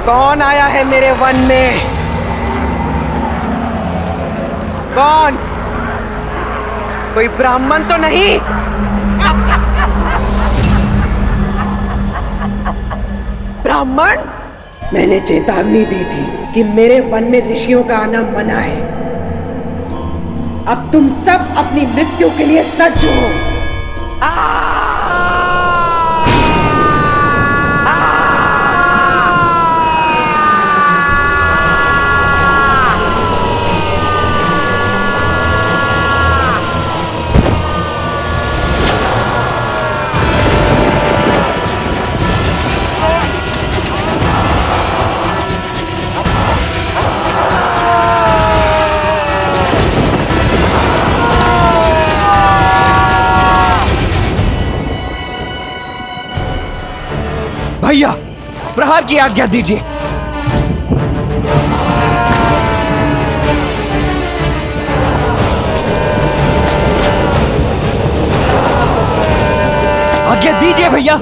कौन आया है मेरे वन में? कौन? कोई ब्राह्मण तो नहीं? ब्राह्मण? मैंने चेतावनी दी थी कि मेरे वन में ऋषियों का आना मना है। अब तुम सब अपनी मृत्यु के लिए सज्ज हो। भैया, प्रहार की आज्ञा दीजिए। आज्ञा दीजिए भैया।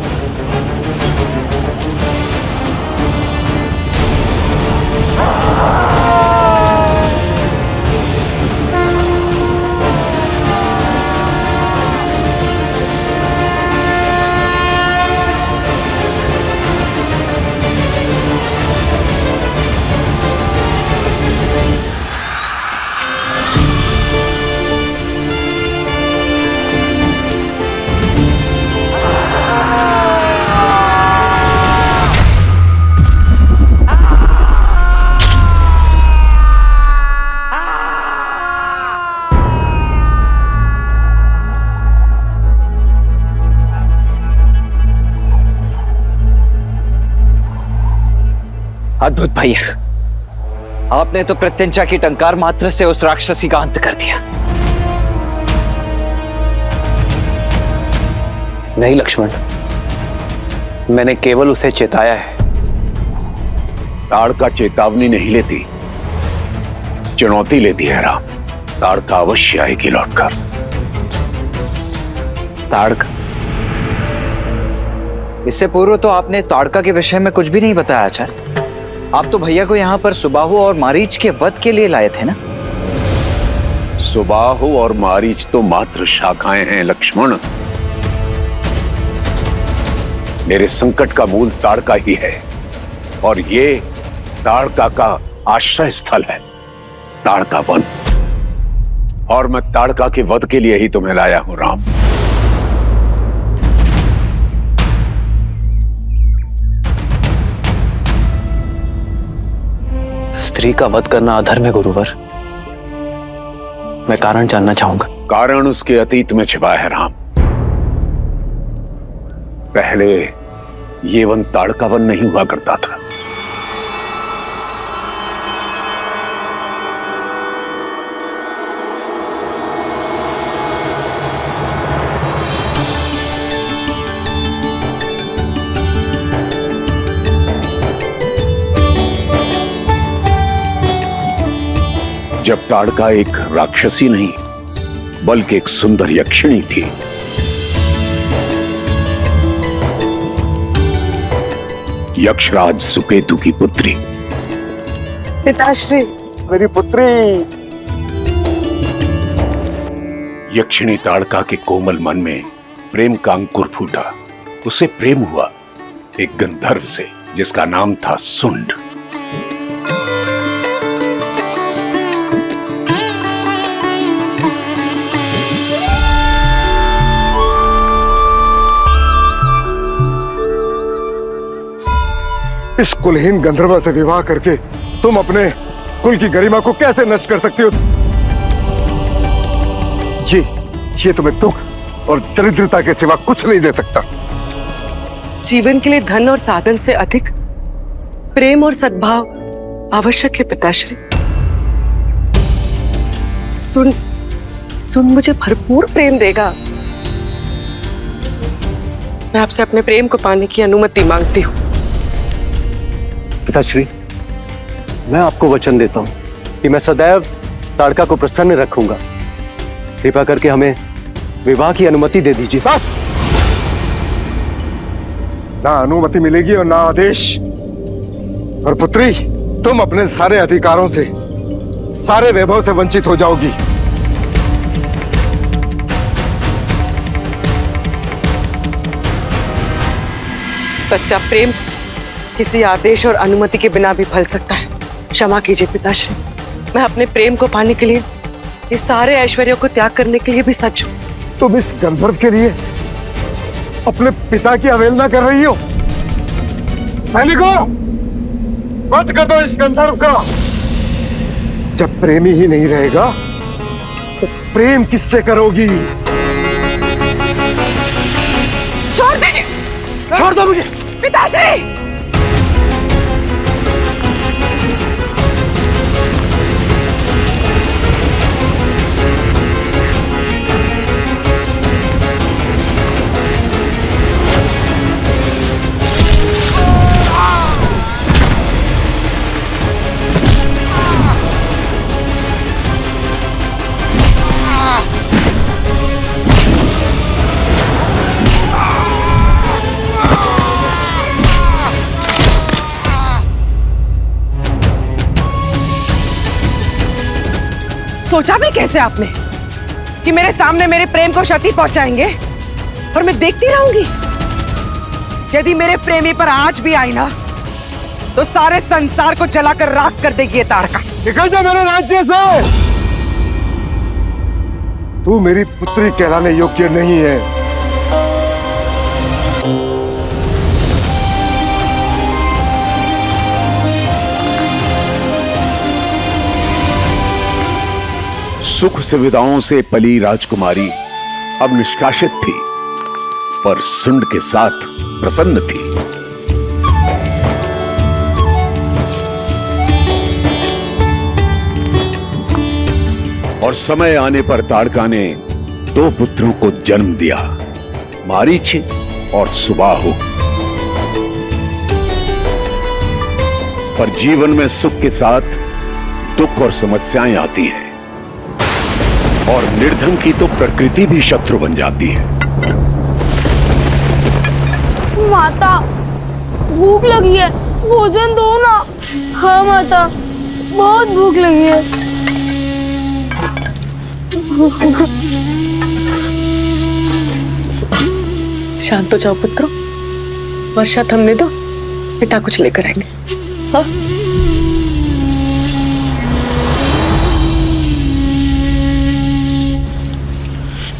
अद्भुत भैया, आपने तो प्रत्यंचा की टंकार मात्र से उस राक्षसी का अंत कर दिया। नहीं लक्ष्मण, मैंने केवल उसे चेताया है। ताड़का चेतावनी नहीं लेती, चुनौती लेती है राम। ताड़का अवश्य आएगी लौटकर। ताड़का? इससे पूर्व तो आपने ताड़का के विषय में कुछ भी नहीं बताया आचार्य। आप तो भैया को यहाँ पर सुबाहु और मारीच के वध के लिए लाए थे ना? सुबाहु और मारीच तो मात्र शाखाएं हैं लक्ष्मण। मेरे संकट का मूल ताड़का ही है, और ये ताड़का का आश्रय स्थल है, ताड़का वन। और मैं ताड़का के वध के लिए ही तुम्हें लाया हूं राम। स्त्री का वध करना अधर्म है गुरुवर। मैं कारण जानना चाहूंगा। कारण उसके अतीत में छिपा है राम। पहले ये वन ताड़का वन नहीं हुआ करता था। जब ताड़का एक राक्षसी नहीं बल्कि एक सुंदर यक्षिणी थी। यक्षराज सुकेतु की पुत्री। पिताश्री, मेरी पुत्री। यक्षिणी ताड़का के कोमल मन में प्रेम का अंकुर फूटा। उसे प्रेम हुआ एक गंधर्व से जिसका नाम था सुंड। इस कुलहीन गंधर्व से विवाह करके तुम अपने कुल की गरिमा को कैसे नष्ट कर सकती हो? ये तुम्हें दुख और दरिद्रता के सिवा कुछ नहीं दे सकता। जीवन के लिए धन और साधन से अधिक प्रेम और सद्भाव आवश्यक है पिताश्री। सुन मुझे भरपूर प्रेम देगा। मैं आपसे अपने प्रेम को पाने की अनुमति मांगती हूँ। पिताश्री, मैं आपको वचन देता हूं कि मैं सदैव ताड़का को प्रसन्न रखूंगा। कृपा करके हमें विवाह की अनुमति दे दीजिए। बस, ना अनुमति मिलेगी और ना आदेश। और पुत्री, तुम अपने सारे अधिकारों से, सारे वैभव से वंचित हो जाओगी। सच्चा प्रेम किसी आदेश और अनुमति के बिना भी फल सकता है। क्षमा कीजिए पिताश्री, मैं अपने प्रेम को पाने के लिए ये सारे ऐश्वर्यों को त्याग करने के लिए भी सच हूं। तुम इस गंधर्व के लिए अपने पिता की अवहेलना कर रही हो। सैनिकों, वध कर दो इस गंधर्व का। जब प्रेमी ही नहीं रहेगा तो प्रेम किससे करोगी? छोड़ दीजिए, छोड़ दो मुझे। पिताश्री। सोचा भी कैसे आपने कि मेरे सामने मेरे प्रेम को क्षति पहुंचाएंगे और मैं देखती रहूंगी? यदि मेरे प्रेमी पर आज भी आई ना तो सारे संसार को जलाकर राख कर देगी ये ताड़का। निकल जा मेरे राज्य से। तू मेरी पुत्री कहलाने योग्य नहीं है। सुख सुविधाओं से पली राजकुमारी अब निष्कासित थी, पर सुंड के साथ प्रसन्न थी। और समय आने पर ताड़का ने 2 पुत्रों को जन्म दिया, मारीच और सुबाहु। पर जीवन में सुख के साथ दुख और समस्याएं आती हैं, और निर्धन की तो प्रकृति भी शत्रु बन जाती है। माता, भूख लगी है, भोजन दो ना। हाँ माता, बहुत भूख लगी है। शांत हो जाओ पुत्रों, वर्षा थमने दो, पिता कुछ लेकर आएंगे। हाँ?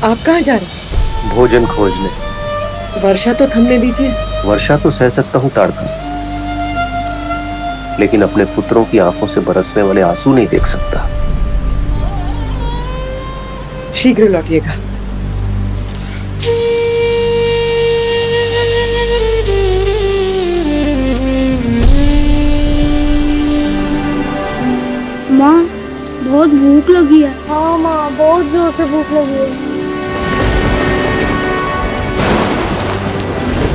आप कहाँ जा रहे हैं? भोजन खोजने। वर्षा तो थमने दीजिए। वर्षा तो सह सकता हूँ ताड़का, लेकिन अपने पुत्रों की आंखों से बरसने वाले आंसू नहीं देख सकता। शीघ्र लौटिएगा। माँ, बहुत भूख लगी है। हाँ माँ, बहुत जोर से भूख लगी है।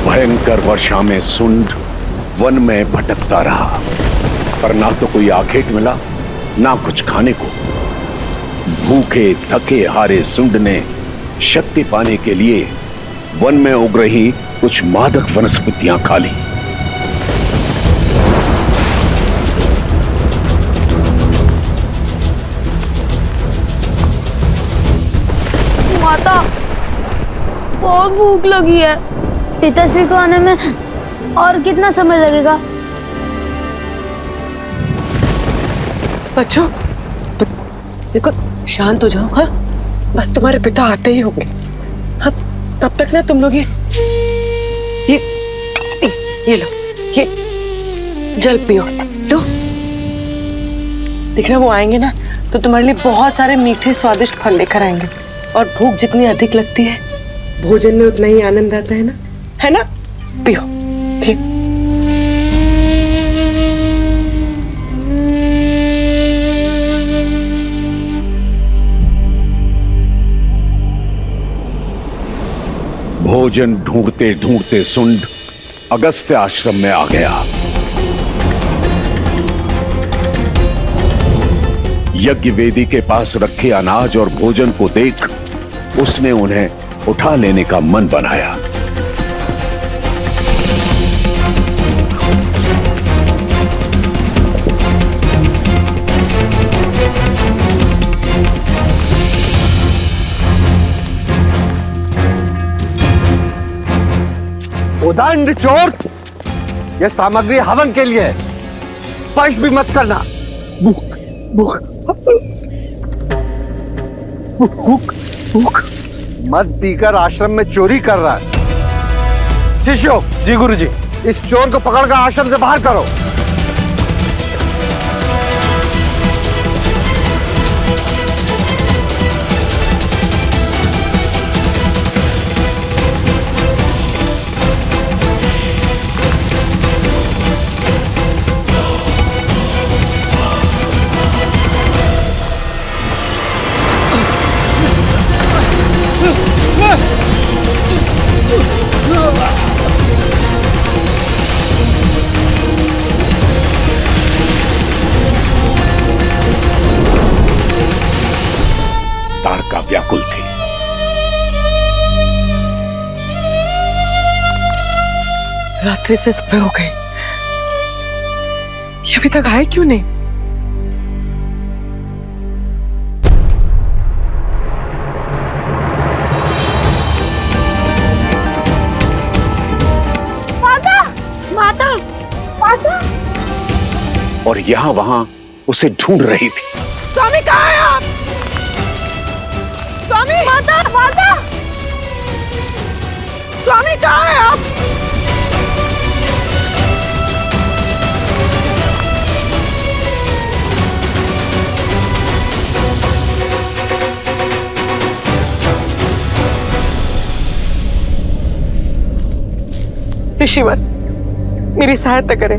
भयंकर वर्षा में सुंड वन में भटकता रहा, पर ना तो कोई आखेट मिला, ना कुछ खाने को। भूखे थके हारे सुंड ने शक्ति पाने के लिए वन में उग रही कुछ मादक वनस्पतियां खा ली। माता, बहुत भूख लगी है। पिताश्री को आने में और कितना समय लगेगा? बच्चों, देखो, शांत हो जाओ। हाँ, बस तुम्हारे पिता आते ही होंगे। हाँ, तब तक ना तुम लोग ये लो, ये जल पियो। लो, देखना वो आएंगे ना तो तुम्हारे लिए बहुत सारे मीठे स्वादिष्ट फल लेकर आएंगे, और भूख जितनी अधिक लगती है भोजन में उतना ही आनंद आता है ना? है ना? पियो। ठीक। भोजन ढूंढते ढूंढते सुंड अगस्त्य आश्रम में आ गया। यज्ञ वेदी के पास रखे अनाज और भोजन को देख उसने उन्हें उठा लेने का मन बनाया। दंड चोर, यह सामग्री हवन के लिए है। स्पर्श भी मत करना। भूख भूख भूख भूख मत पीकर आश्रम में चोरी कर रहा है। शिष्यों, जी गुरुजी, इस चोर को पकड़कर आश्रम से बाहर करो। ताड़का व्याकुल थी। रात्रि से सुबह हो गई, ये अभी तक आए क्यों नहीं? माता, माता, माता। और यहां वहां उसे ढूंढ रही थी। स्वामी कहाँ है आप? स्वामी! माता, माता। स्वामी कहाँ है आप? ऋषिवर, मेरी सहायता करें।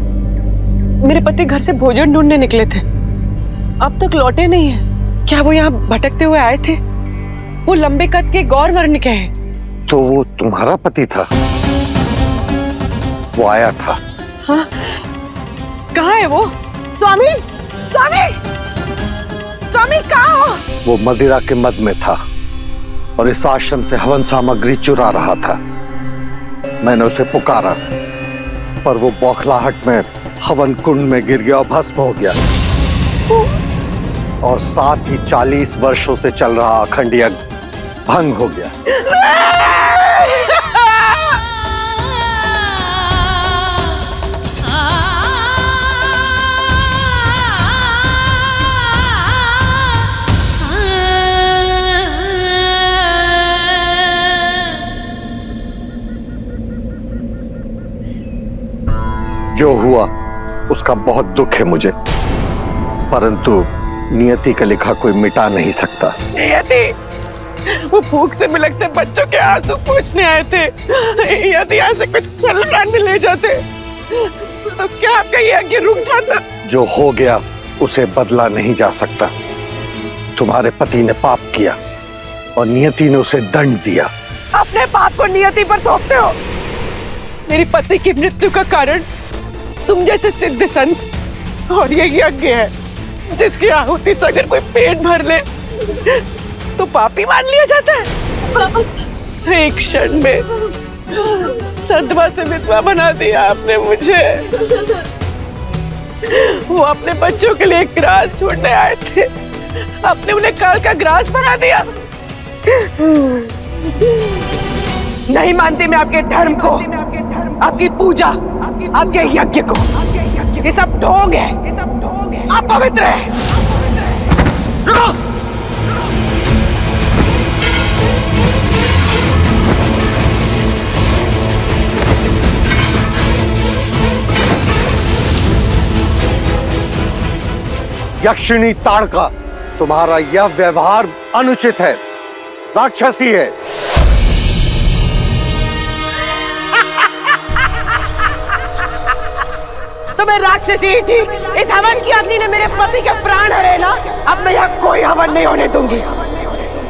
मेरे पति घर से भोजन ढूंढने निकले थे, अब तक लौटे नहीं है। क्या वो यहाँ भटकते हुए आए थे? वो लंबे कद के गौर वर्ण के हैं। तो वो तुम्हारा पति था? वो आया था। हाँ, कहाँ है वो? स्वामी, स्वामी, स्वामी कहाँ हो? वो मदिरा के मद में था और इस आश्रम से हवन सामग्री चुरा रहा था। मैंने उसे पुकारा, पर वो बौखलाहट में हवन कुंड में गिर गया और भस्म हो गया। और साथ ही 40 वर्षों से चल रहा अखंड यज्ञ भंग हो गया। जो हुआ उसका बहुत दुख है मुझे, परंतु नियति का लिखा कोई मिटा नहीं सकता। नियति, वो भूख से बिलखते बच्चों के आंसू पूछने आए थे। यदि यहाँ से कुछ फल ले जाते तो क्या आपका ये यज्ञ रुक जाता? जो हो गया उसे बदला नहीं जा सकता। तुम्हारे पति ने पाप किया और नियति ने उसे दंड दिया। अपने पाप को नियति पर थोपते हो। मेरी पति की मृत्यु का कारण तुम जैसे सिद्ध संत और ये यज्ञ है, जिसकी आहुति से अगर कोई पेट भर ले तो पापी मान लिया जाता है। एक क्षण में सदमा से विधवा बना दिया आपने मुझे। वो अपने बच्चों के लिए ग्रास ढूंढने आए थे, आपने उन्हें काल का ग्रास बना दिया। नहीं मानती मैं आपके धर्म को, आपकी पूजा, आपके यज्ञ को। ये सब ढोंग है, आप पवित्र है। रुको! यक्षिणी ताड़का, तुम्हारा यह व्यवहार अनुचित है, राक्षसी है। तो मैं राक्षसी ही थी। इस हवन की अग्नि ने मेरे पति के प्राण हरे ना। अब मैं यहाँ कोई हवन नहीं होने दूंगी।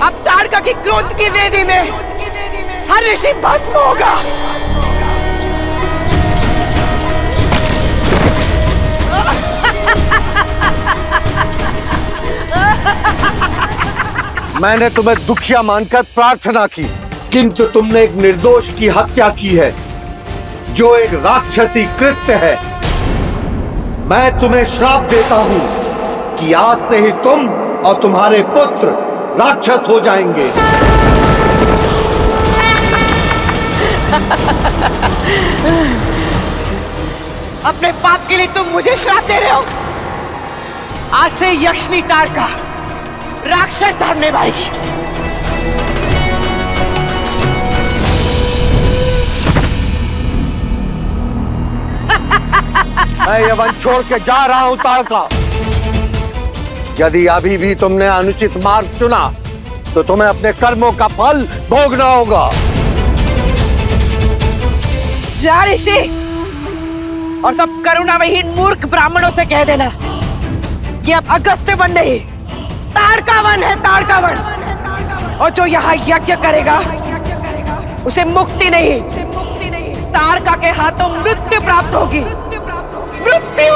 अब ताड़का की क्रोध की वेदी में हर ऋषि भस्म होगा। मैंने तुम्हें दुखिया मानकर प्रार्थना की, किंतु तुमने एक निर्दोष की हत्या की है, जो एक राक्षसी कृत्य है। मैं तुम्हें श्राप देता हूं कि आज से ही तुम और तुम्हारे पुत्र राक्षस हो जाएंगे। अपने पाप के लिए तुम मुझे श्राप दे रहे हो। आज से यक्षिनी ताड़का राक्षस धर्म निभाएगी। मैं ये वन छोड़ के जा रहा हूं ताड़का। यदि अभी भी तुमने अनुचित मार्ग चुना तो तुम्हें अपने कर्मों का फल भोगना होगा। जा ऋषि, और सब करुणाविहीन मूर्ख ब्राह्मणों से कह देना कि अब अगस्त्य वन नहीं, ताड़का वन है, ताड़का वन। और जो यहाँ यज्ञ करेगा उसे मुक्ति नहीं, ताड़का के हाथों मृत्यु प्राप्त होगी। मृत्यु।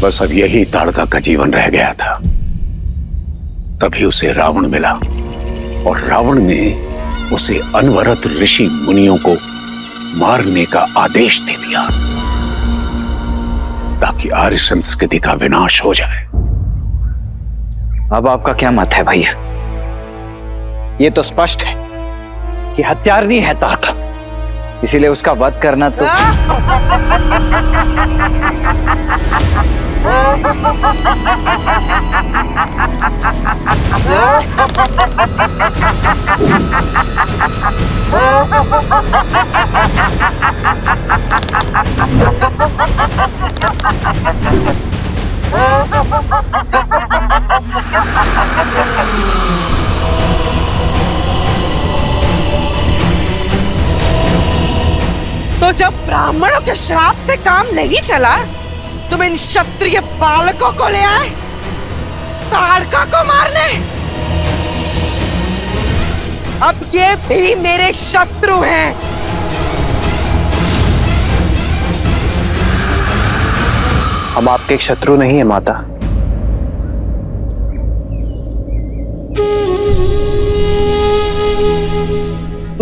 बस अब यही ताड़का का जीवन रह गया था। तभी उसे रावण मिला और रावण ने उसे अनवरत ऋषि मुनियों को मारने का आदेश दे दिया ताकि आर्य संस्कृति का विनाश हो जाए। अब आपका क्या मत है भैया? ये तो स्पष्ट है कि हत्यारनी है ताड़का, इसीलिए उसका वध करना तो तो जब ब्राह्मणों के श्राप से काम नहीं चला, तुम इन क्षत्रिय बालकों को ले आए ताड़का को मारने। अब ये भी मेरे शत्रु हैं। हम आपके शत्रु नहीं है माता।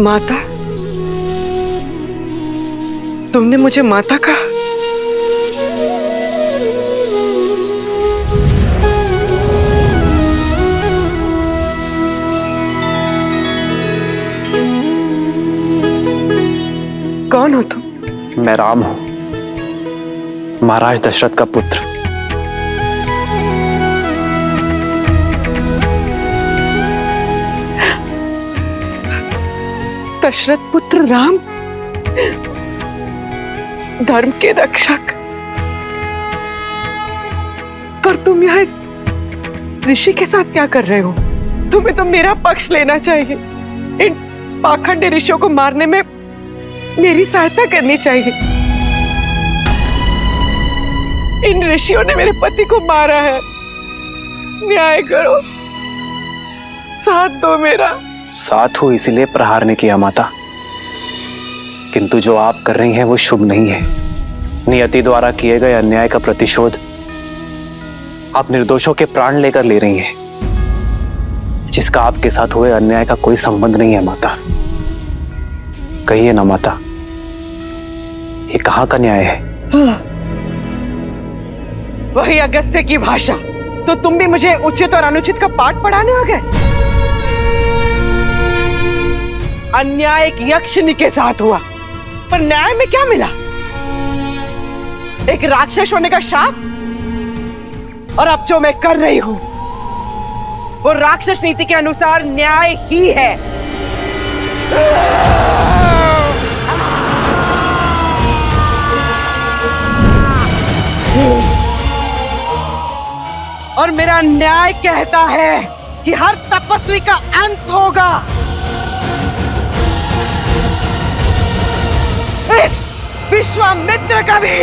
माता? तुमने मुझे माता कहा? कौन हो तुम? मैं राम हूं, महाराज दशरथ का पुत्र। दशरथ पुत्र राम, धर्म के रक्षक। पर तुम यहाँ इस ऋषि के साथ क्या कर रहे हो? तुम्हें तो मेरा पक्ष लेना चाहिए। इन पाखंडी ऋषियों को मारने में मेरी सहायता करनी चाहिए। इन ऋषियों ने मेरे पति को मारा है, न्याय करो, साथ दो मेरा। साथ हो इसीलिए प्रहार ने किया माता, किंतु जो आप कर रही हैं वो शुभ नहीं है। नियति द्वारा किए गए अन्याय का प्रतिशोध आप निर्दोषों के प्राण लेकर ले रही हैं, जिसका आपके साथ हुए अन्याय का कोई संबंध नहीं है माता। कहिए ना माता, ये कहाँ का न्याय है? वही अगस्त्य की भाषा। तो तुम भी मुझे उचित और अनुचित का पाठ पढ़ाने आ गए? अन्याय एक यक्षिनी के साथ हुआ, पर न्याय में क्या मिला? एक राक्षस होने का शाप। और अब जो मैं कर रही हूं वो राक्षस नीति के अनुसार न्याय ही है। और मेरा न्याय कहता है कि हर तपस्वी का अंत होगा। इस विश्वामित्र का भी।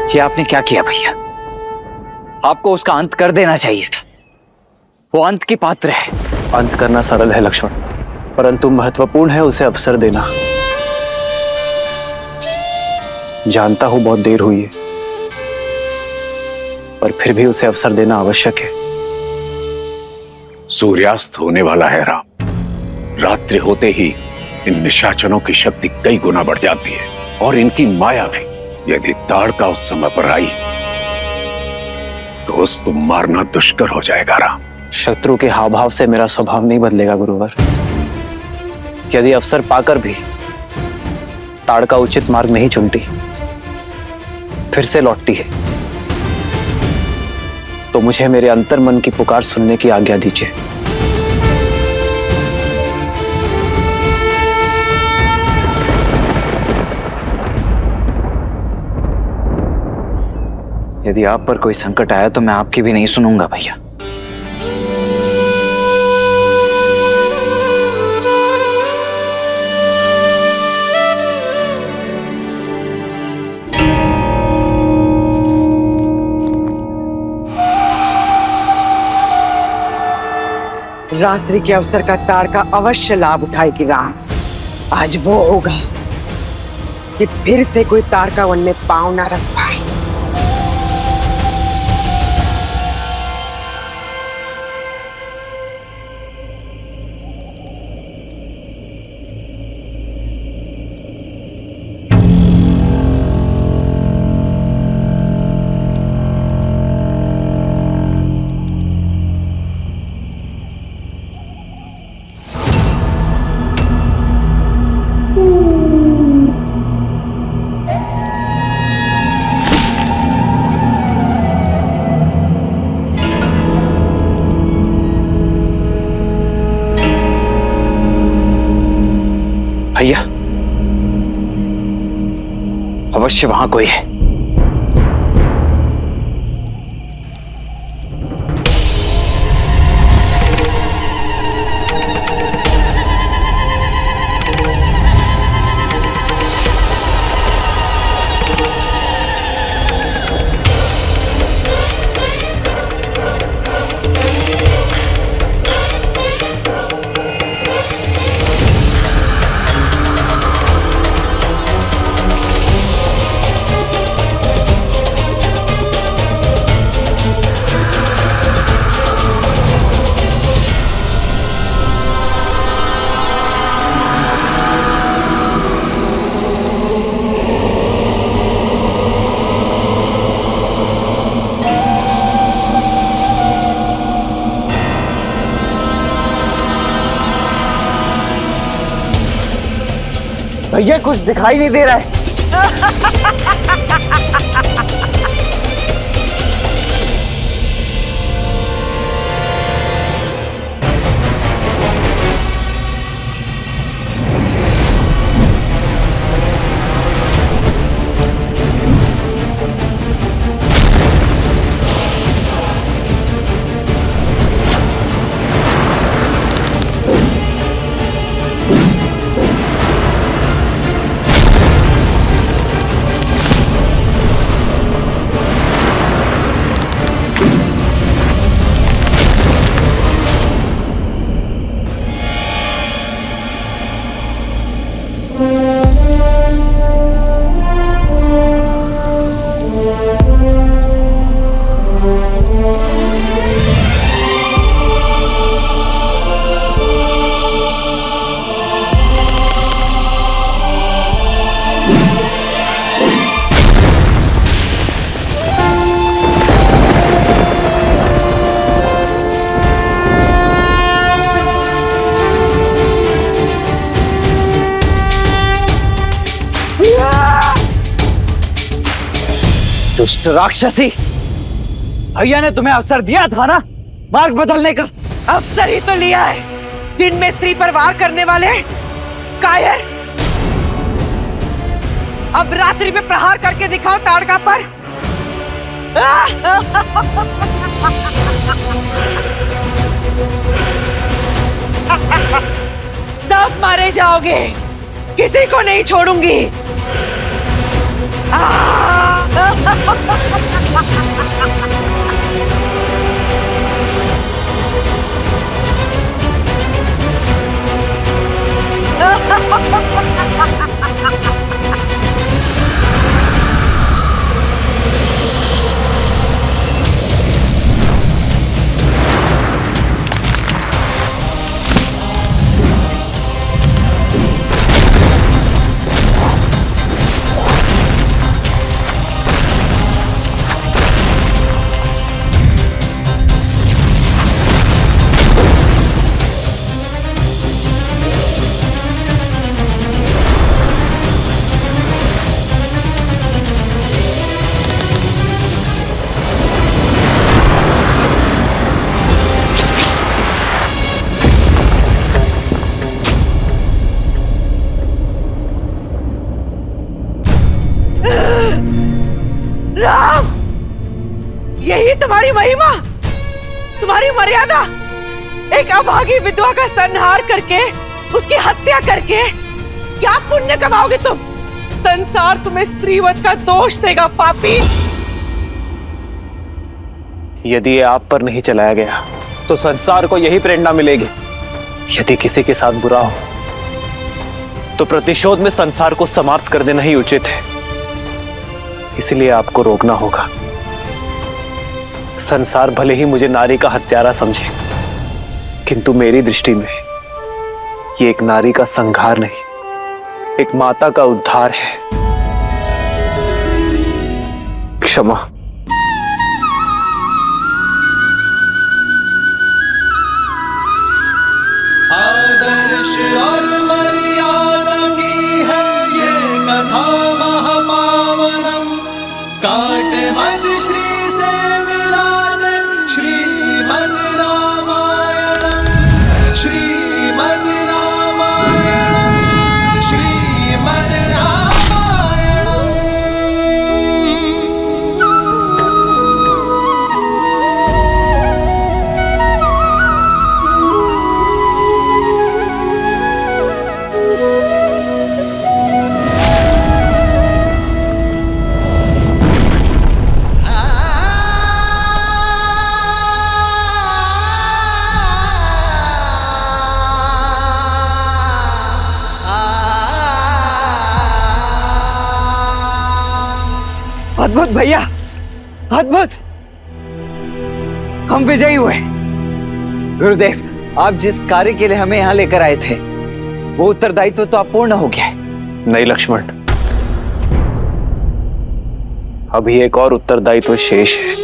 ये आपने क्या किया भैया? आपको उसका अंत कर देना चाहिए था। वो अंत की पात्र है। अंत करना सरल है लक्ष्मण, परंतु महत्वपूर्ण है उसे अवसर देना। जानता हूं बहुत देर हुई है, पर फिर भी उसे अवसर देना आवश्यक है। सूर्यास्त होने वाला है राम। रात्रि होते ही इन निशाचरों की शक्ति कई गुना बढ़ जाती है और इनकी माया भी। यदि ताड़का उस समय पर आई तो उसको मारना दुष्कर हो जाएगा राम। शत्रु के हाव भाव से मेरा स्वभाव नहीं बदलेगा गुरुवर। यदि अवसर पाकर भी ताड़का उचित मार्ग नहीं चुनती, फिर से लौटती है, तो मुझे मेरे अंतर मन की पुकार सुनने की आज्ञा दीजिए। यदि आप पर कोई संकट आया तो मैं आपकी भी नहीं सुनूंगा भैया। रात्रि के अवसर का ताड़का अवश्य लाभ उठाएगी राम। आज वो होगा कि फिर से कोई ताड़का वन में पांव ना रख पाए। भैया, अवश्य वहां कोई है। भैया कुछ दिखाई नहीं दे रहा है। दुष्ट राक्षसी, भैया ने तुम्हें अवसर दिया था ना मार्ग बदलने का। अवसर ही तो लिया है। दिन में स्त्री पर वार करने वाले कायर, अब रात्रि में प्रहार करके दिखाओ ताड़का पर। सब मारे जाओगे, किसी को नहीं छोड़ूंगी। राम, यही तुम्हारी महिमा, तुम्हारी मर्यादा। एक अभागी विधवा का संहार करके, उसकी हत्या करके क्या पुण्य कमाओगे तुम? संसार तुम्हें स्त्रीवध का दोष देगा पापी। यदि ये आप पर नहीं चलाया गया तो संसार को यही प्रेरणा मिलेगी। यदि किसी के साथ बुरा हो तो प्रतिशोध में संसार को समाप्त कर देना ही उचित है। इसलिए आपको रोकना होगा। संसार भले ही मुझे नारी का हत्यारा समझे, किंतु मेरी दृष्टि में ये एक नारी का संहार नहीं, एक माता का उद्धार है। क्षमा। आदर्श और मर्यादा की है ये कथा महापावनम। काट मद श्री से मिलाद श्रीमद रामायणम, श्रीमद रामायणम, श्रीमद रामायणम। अद्भुत भैया, अद्भुत। हम विजयी हुए। गुरुदेव, आप जिस कार्य के लिए हमें यहाँ लेकर आए थे वो उत्तरदायित्व तो अब पूर्ण हो गया है। नहीं लक्ष्मण, अभी एक और उत्तरदायित्व शेष है।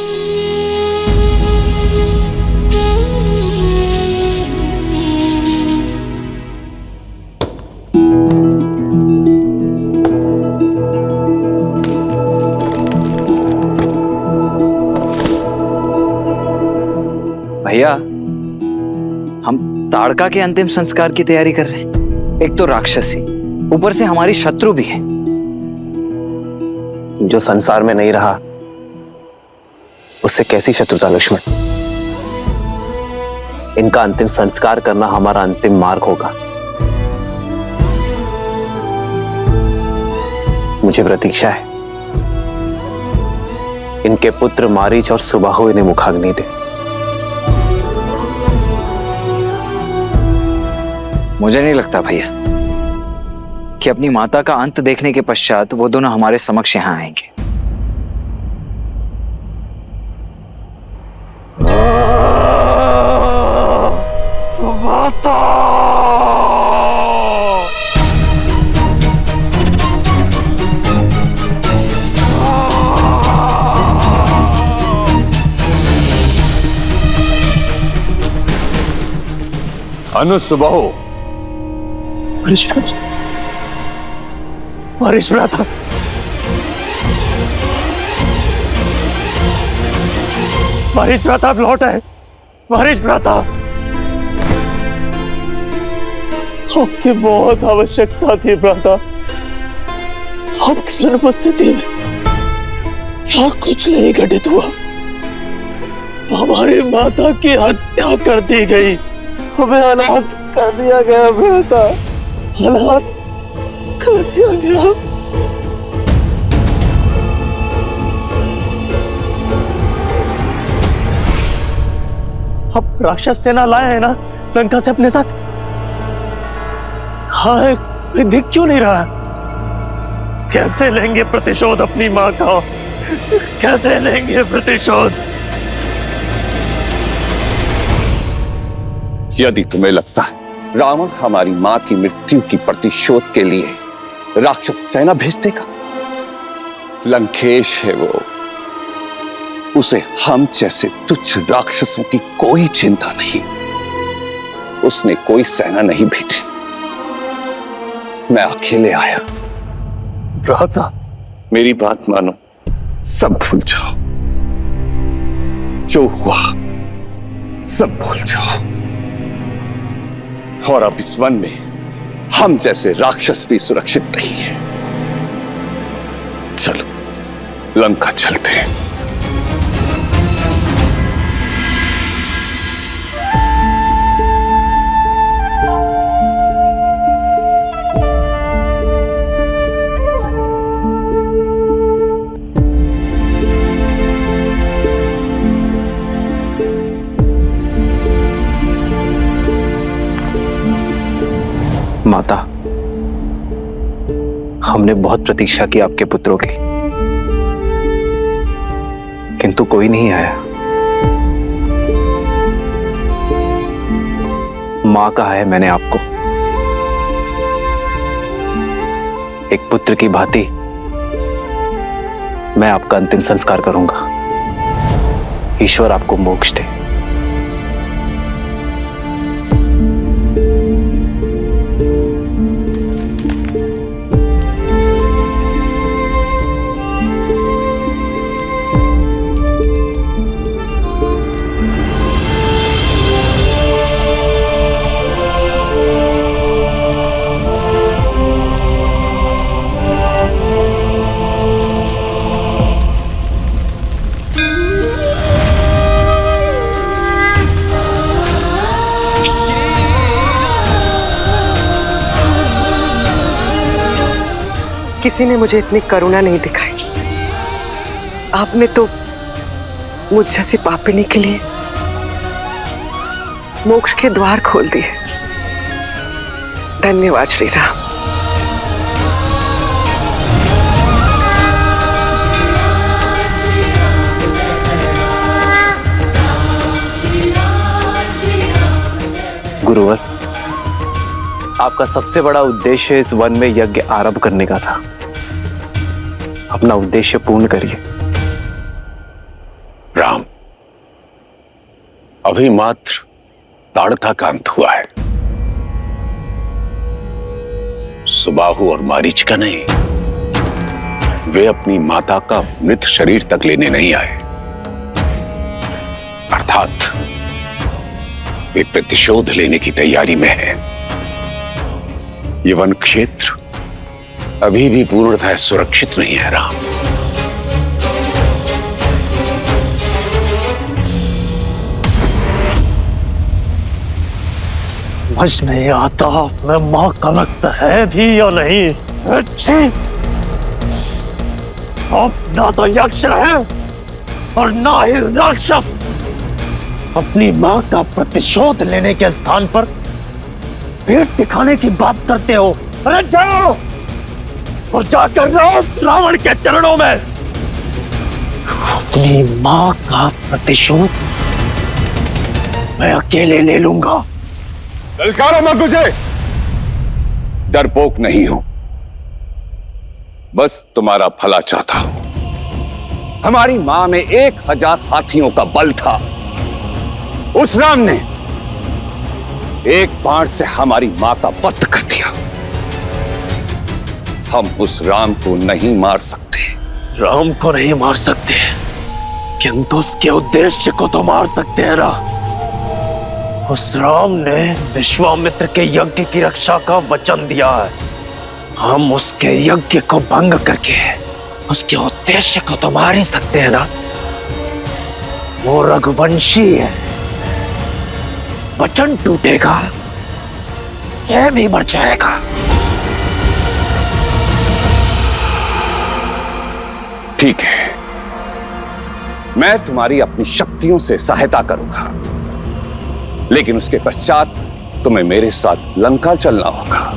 भैया, हम ताड़का के अंतिम संस्कार की तैयारी कर रहे हैं। एक तो राक्षसी, ऊपर से हमारी शत्रु भी है। जो संसार में नहीं रहा उससे कैसी शत्रुता लक्ष्मण? इनका अंतिम संस्कार करना हमारा अंतिम मार्ग होगा। मुझे प्रतीक्षा है इनके पुत्र मारीच और सुबाहु इन्हें मुखाग्नि दे। मुझे नहीं लगता भैया कि अपनी माता का अंत देखने के पश्चात वो दोनों हमारे समक्ष यहाँ आएंगे। अनुसुबाहु, मारीच भ्राता, मारीच भ्राता आप लौट आए। मारीच भ्राता, आपकी बहुत आवश्यकता थी भ्राता। आपकी अनुपस्थिति में क्या कुछ नहीं घटित हुआ। हमारी माता की हत्या कर दी गई, हमें अनाथ कर दिया गया भ्राता, अनाथ कर दिया गया। अब राक्षस सेना लाए हैं ना लंका से अपने साथ। कहाँ है? कोई दिख क्यों नहीं रहा? कैसे लेंगे प्रतिशोध अपनी माँ का? कैसे लेंगे प्रतिशोध? यदि तुम्हें लगता है रावण हमारी मां की मृत्यु की प्रतिशोध के लिए राक्षस सेना भेज देगा, लंकेश है वो, उसे हम जैसे तुच्छ राक्षसों की कोई चिंता नहीं। उसने कोई सेना नहीं भेजी, मैं अकेले आया। भ्राता, मेरी बात मानो, सब भूल जाओ, जो हुआ सब भूल जाओ। और अब इस वन में हम जैसे राक्षस भी सुरक्षित नहीं है। चलो लंका चलते हैं। माता, हमने बहुत प्रतीक्षा की आपके पुत्रों की, किंतु कोई नहीं आया। मां कहा है मैंने आपको, एक पुत्र की भांति मैं आपका अंतिम संस्कार करूंगा। ईश्वर आपको मोक्ष दे। किसी ने मुझे इतनी करुणा नहीं दिखाई। आपने तो मुझ जैसी पापिनी के लिए मोक्ष के द्वार खोल दिए। धन्यवाद श्री राम। गुरुवर, आपका सबसे बड़ा उद्देश्य इस वन में यज्ञ आरंभ करने का था। अपना उद्देश्य पूर्ण करिए। राम, अभी मात्र ताड़का का अंत हुआ है, सुबाहु और मारीच का नहीं। वे अपनी माता का मृत शरीर तक लेने नहीं आए, अर्थात वे प्रतिशोध लेने की तैयारी में हैं। ये वन क्षेत्र अभी भी पूर्णतः सुरक्षित नहीं है राम। समझ नहीं आता मैं मां का लगता है भी या नहीं। अच्छी, अब ना तो यक्ष है और ना ही राक्षस। अपनी मां का प्रतिशोध लेने के स्थान पर पेट दिखाने की बात करते हो। अरे जाओ और जाकर रावण के चरणों में अपनी मां का प्रतिशोध मैं अकेले ले लूंगा। ललकारो मत मुझे, डरपोक नहीं हूं, बस तुम्हारा भला चाहता हूं। हमारी मां में 1000 हाथियों का बल था। उस राम ने एक बाण से हमारी मां का वध कर दिया। हम उस राम को नहीं मार सकते। राम को नहीं मार सकते, किंतु उसके उद्देश्य को तो मार सकते हैं ना। उस राम ने विश्वामित्र के यज्ञ की रक्षा का वचन दिया है। हम उसके यज्ञ को भंग करके उसके उद्देश्य को तो मार ही सकते हैं ना। वो रघुवंशी है, वचन टूटेगा, स्वयं ही मर जाएगा। ठीक है, मैं तुम्हारी अपनी शक्तियों से सहायता करूंगा, लेकिन उसके पश्चात तुम्हें मेरे साथ लंका चलना होगा।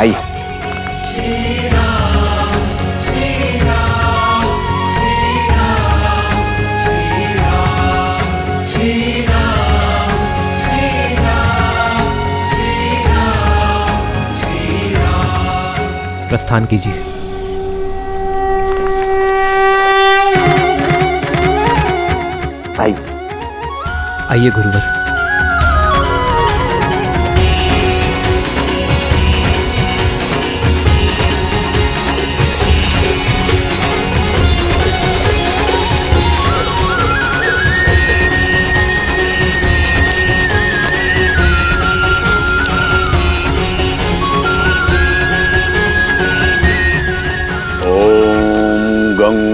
आइए। प्रस्थान कीजिए। आइए। आइए गुरुवर।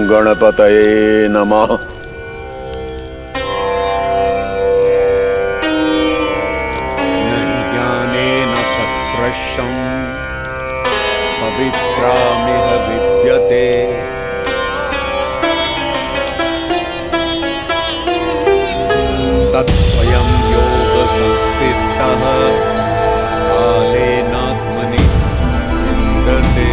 गणपतये नमः। न ज्ञानेन सदृशं पवित्रामिह विद्यते। तत्स्वयं योगसंस्थितः कालेनात्मनि विन्दते।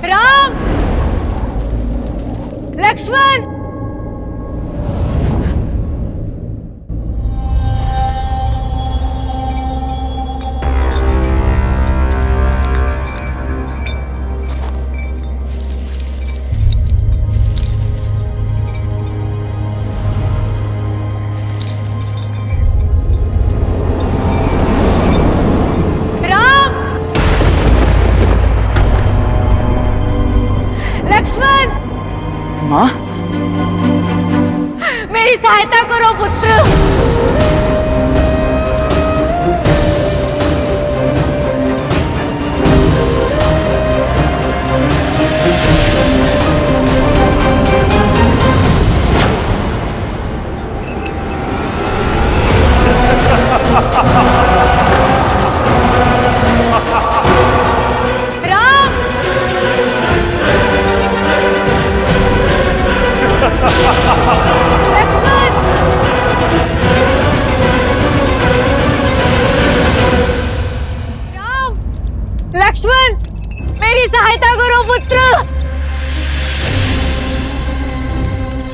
राम, लक्ष्मण, लक्ष्मण, माँ, मेरी सहायता करो पुत्र।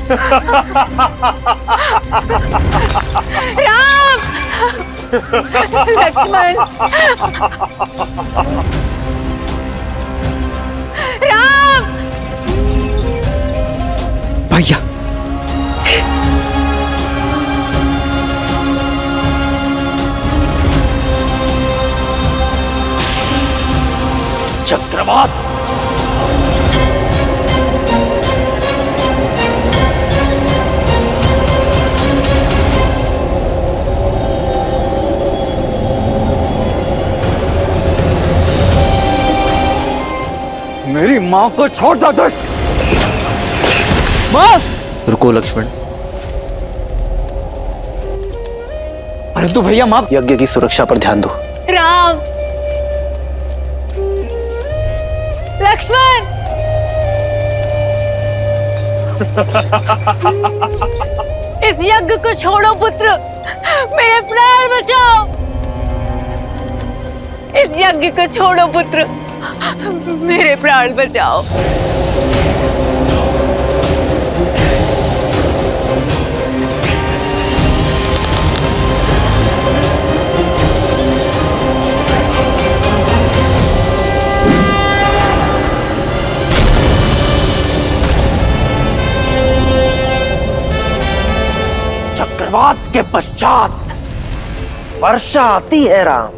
राम, लक्ष्मण, राम, भैया चक्रवात, मेरी माँ को छोड़ दो दुष्ट। रुको लक्ष्मण। परंतु भैया माँ, यज्ञ की सुरक्षा पर ध्यान दो। राम, लक्ष्मण, इस यज्ञ को छोड़ो पुत्र, मेरे प्राण बचाओ। इस यज्ञ को छोड़ो पुत्र, मेरे प्राण बचाओ। चक्रवात के पश्चात वर्षा आती है राम।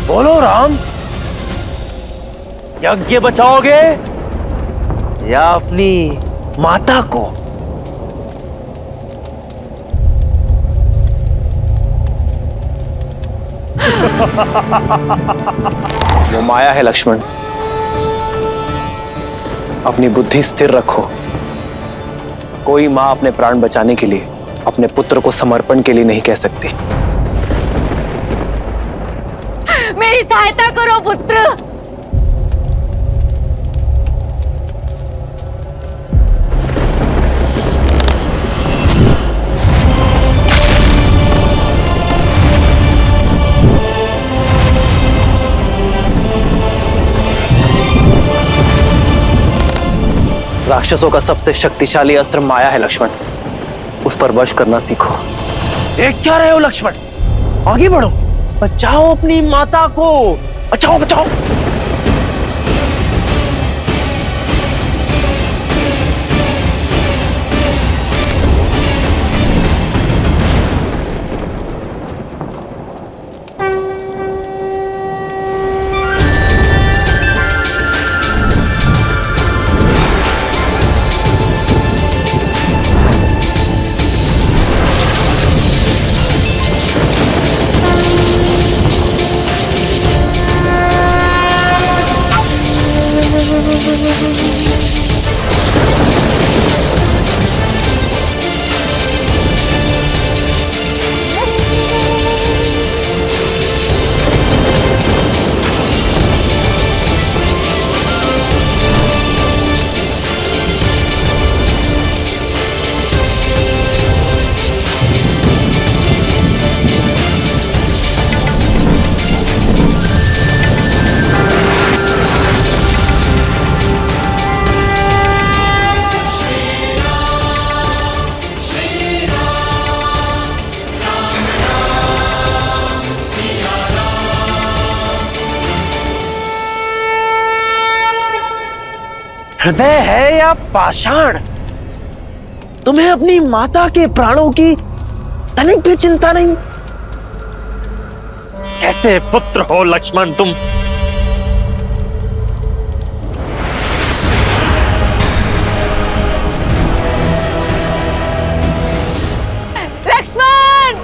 बोलो राम, यज्ञ बचाओगे या अपनी माता को? वो माया है लक्ष्मण, अपनी बुद्धि स्थिर रखो। कोई मां अपने प्राण बचाने के लिए अपने पुत्र को समर्पण के लिए नहीं कह सकती। मेरी सहायता करो पुत्र। राक्षसों का सबसे शक्तिशाली अस्त्र माया है लक्ष्मण, उस पर वश करना सीखो। देख क्या रहे हो लक्ष्मण, आगे बढ़ो, बचाओ अपनी माता को, बचाओ बचाओ। हृदय है या पाषाण, तुम्हें अपनी माता के प्राणों की तनिक भी चिंता नहीं? कैसे पुत्र हो लक्ष्मण तुम? लक्ष्मण,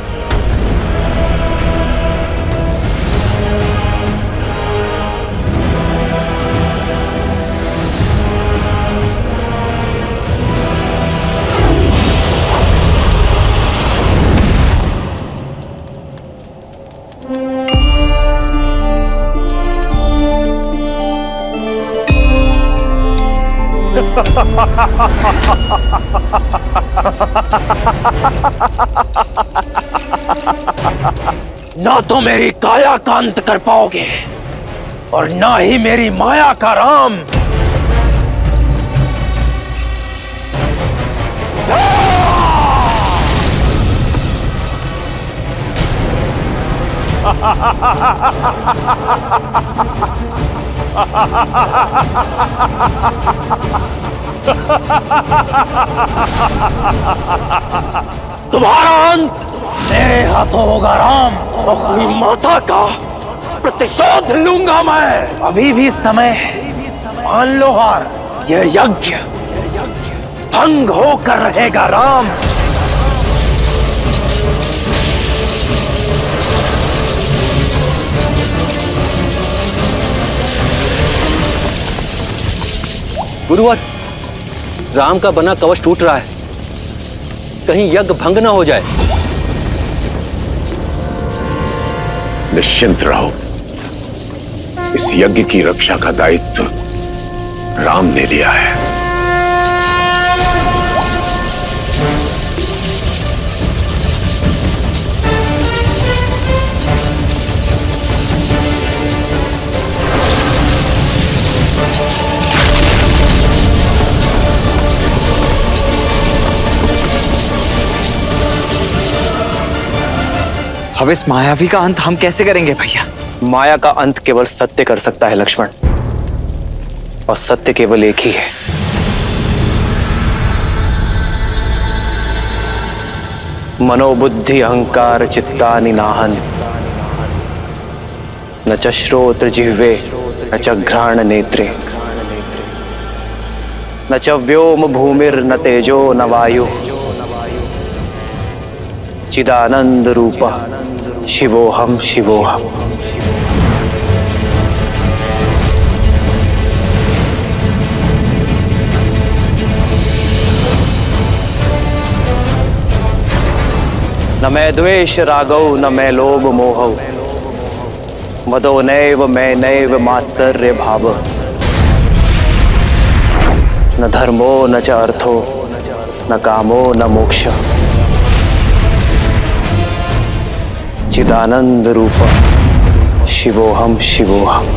ना तो मेरी काया का अंत कर पाओगे और ना ही मेरी माया का राम। तुम्हारा अंत मेरे हाथों होगा राम। अपनी माता का प्रतिशोध लूंगा मैं। अभी भी समय है, मान लो हार। यह यज्ञ भंग होकर रहेगा राम। गुरुवर, राम का बना कवच टूट रहा है, कहीं यज्ञ भंग ना हो जाए। निश्चिंत रहो, इस यज्ञ की रक्षा का दायित्व राम ने लिया है। अब इस मायावी का अंत हम कैसे करेंगे भैया? माया का अंत केवल सत्य कर सकता है लक्ष्मण, और सत्य केवल एक ही है। मनोबुद्धि अहंकार चित्तानि नाहन, न च श्रोत्र जिह्वे न च घ्राण नेत्रे, न च व्योम भूमिर न तेजो न वायु, चिदानंद रूप शिवोहम शिवोहम। न मैं द्वेष रागौ न मैं लोभ मोहौ, मदो नैव मैं नैव मात्सर्य भाव, न धर्मो न च अर्थो न कामो न मोक्ष, चिदानंद रूप शिवोहम शिवोहम।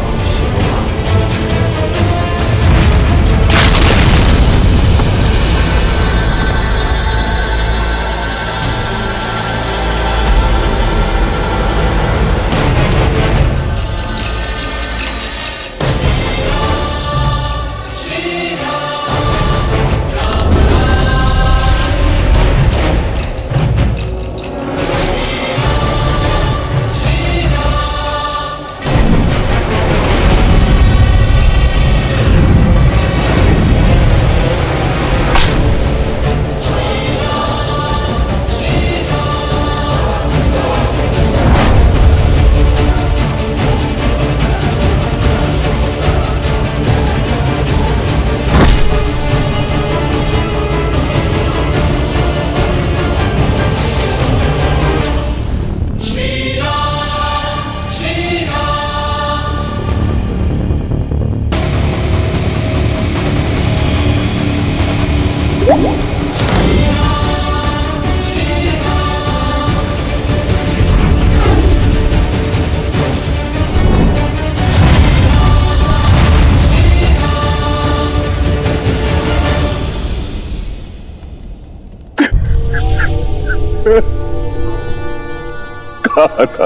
कहा था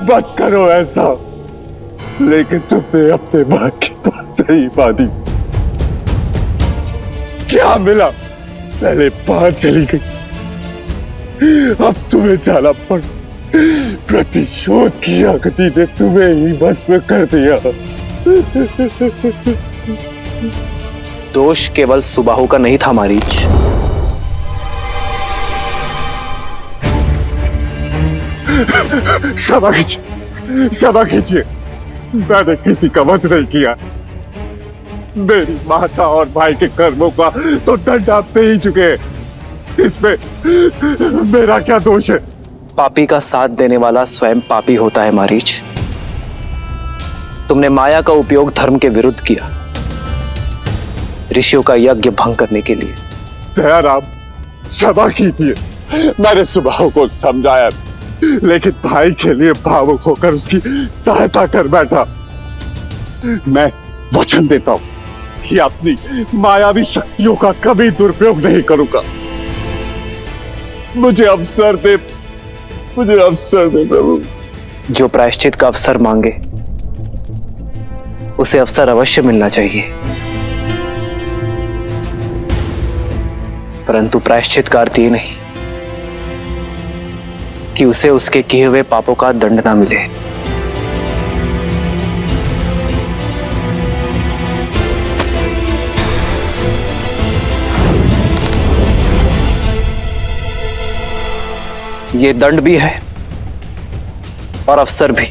मत करो ऐसा, लेकिन तुमने अपने मां की बात नहीं मानी। क्या मिला? पहले बाहर चली गई, अब तुम्हें जाना पड़। प्रतिशोध की अग्नि ने तुम्हें ही भस्म कर दिया। दोष केवल सुबाहु का नहीं था मारीच, क्षमा कीजिए, मैंने किसी का वध नहीं किया। मेरी माता और भाई के कर्मों का तो दंड आप दे ही चुके हैं, इसमें मेरा क्या दोष है? पापी का साथ देने वाला स्वयं पापी होता है मारीच। तुमने माया का उपयोग धर्म के विरुद्ध किया, ऋषियों का यज्ञ भंग करने के लिए। दयाराम, क्षमा कीजिए, मैंने सुभाव को समझाया, लेकिन भाई के लिए भावुक होकर उसकी सहायता कर बैठा। मैं वचन देता हूं कि अपनी मायावी शक्तियों का कभी दुरुपयोग नहीं करूंगा। मुझे अवसर दे प्रभु। जो प्रायश्चित का अवसर मांगे उसे अवसर अवश्य मिलना चाहिए, परंतु प्रायश्चित का अर्थ ये नहीं कि उसे उसके किए हुए पापों का दंड ना मिले। ये दंड भी है और अवसर भी,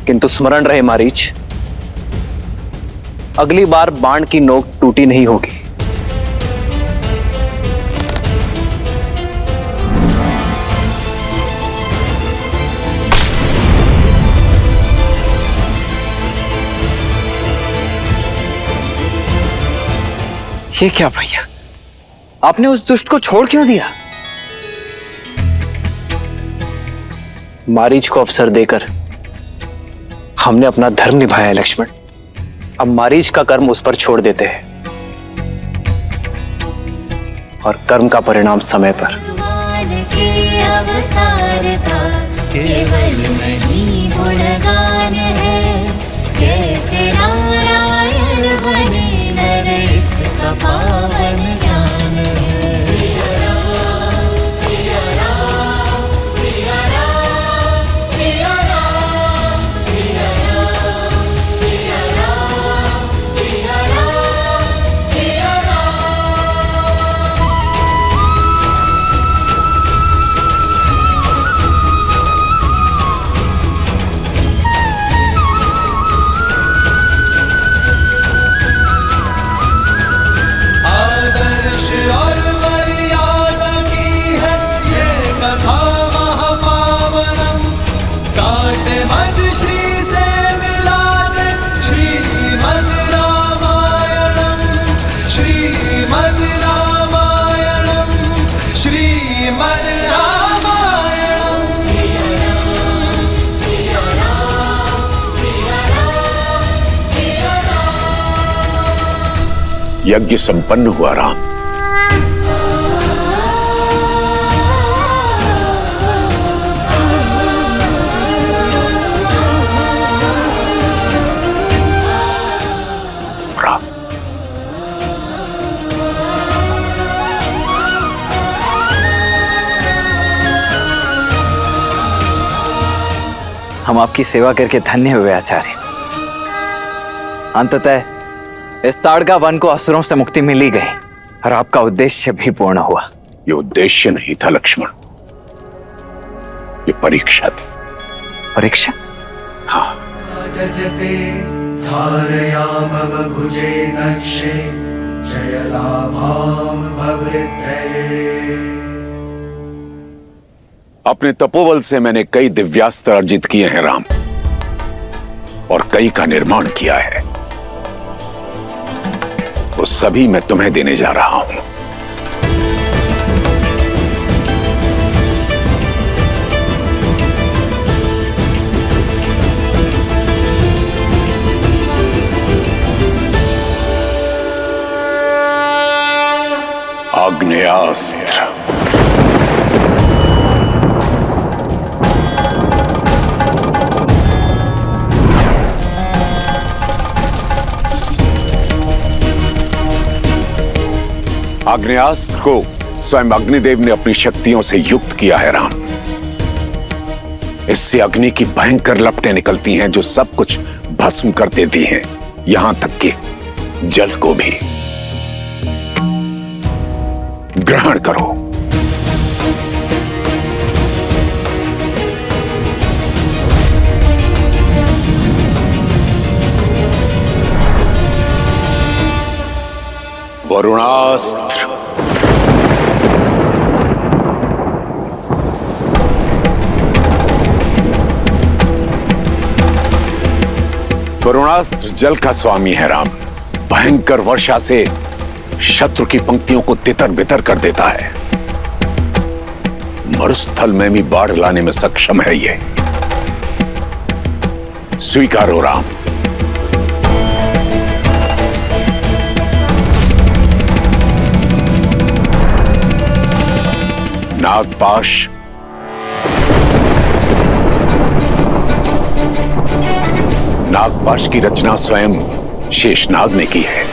किंतु स्मरण रहे मारीच, अगली बार बाण की नोक टूटी नहीं होगी। ये क्या भैया, आपने उस दुष्ट को छोड़ क्यों दिया? मारीच को अवसर देकर हमने अपना धर्म निभाया है लक्ष्मण। अब मारीच का कर्म उस पर छोड़ देते हैं और कर्म का परिणाम समय पर। केवल नहीं गुणगान है, कैसे नारायण बने नर, इसका पावन ज्ञान है। सिया राम, सिया राम, सिया राम, सिया राम, सिया राम, सिया राम, सिया राम, सिया राम। आदर्श और मर्यादा की है ये कथा महापावनम, काट मद श्री से मिला दे श्रीमद् रामायणम, श्रीमद् रामायणम, श्रीमद् रामायणम। सिया राम, सिया राम, सिया राम, सिया राम। यज्ञ संपन्न हुआ राम। राम, हम आपकी सेवा करके धन्य हुए आचार्य। अंततः इस ताड़का वन को असुरों से मुक्ति मिल ही गई और आपका उद्देश्य भी पूर्ण हुआ। ये उद्देश्य नहीं था लक्ष्मण, ये परीक्षा थी। परीक्षा? हाँ, जजते धारयामव भुजे दक्षे, जयलाभाम भवृद्धये। अपने तपोबल से मैंने कई दिव्यास्त्र अर्जित किए हैं राम, और कई का निर्माण किया है। वो सभी मैं तुम्हें देने जा रहा हूं। आग्नेयास्त्र। आग्नेयास्त्र को स्वयं अग्निदेव ने अपनी शक्तियों से युक्त किया है राम। इससे अग्नि की भयंकर लपटें निकलती हैं जो सब कुछ भस्म कर देती हैं, यहां तक कि जल को भी। ग्रहण करो। वरुणास्त्र। वरुणास्त्र जल का स्वामी है राम। भयंकर वर्षा से शत्रु की पंक्तियों को तितर बितर कर देता है। मरुस्थल में भी बाढ़ लाने में सक्षम है ये। स्वीकारो राम। नागपाश नागपाश की रचना स्वयं शेषनाग ने की है।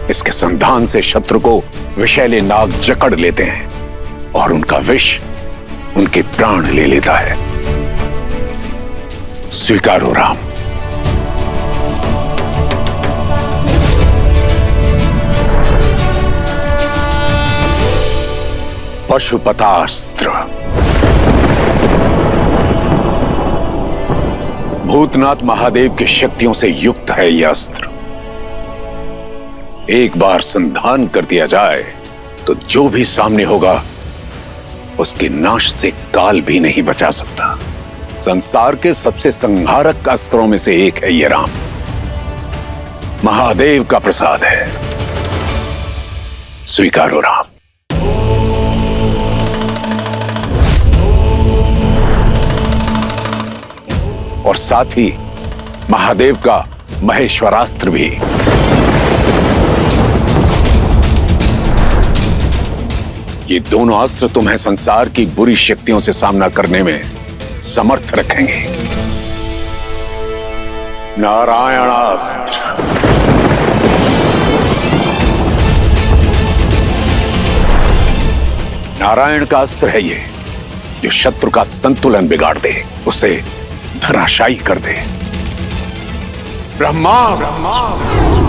इसके संधान से शत्रु को विषैले नाग जकड़ लेते हैं और उनका विष उनके प्राण ले लेता है। स्वीकारो राम। पशुपतास्त्र। भूतनाथ महादेव की शक्तियों से युक्त है यह अस्त्र। एक बार संधान कर दिया जाए तो जो भी सामने होगा उसके नाश से काल भी नहीं बचा सकता। संसार के सबसे संहारक अस्त्रों में से एक है यह राम। महादेव का प्रसाद है। स्वीकारो राम। और साथ ही महादेव का महेश्वरास्त्र भी। ये दोनों अस्त्र तुम्हें संसार की बुरी शक्तियों से सामना करने में समर्थ रखेंगे। नारायणास्त्र। नारायण का अस्त्र है ये, जो शत्रु का संतुलन बिगाड़ दे, उसे धराशायी कर दे। ब्रह्मास्त्र।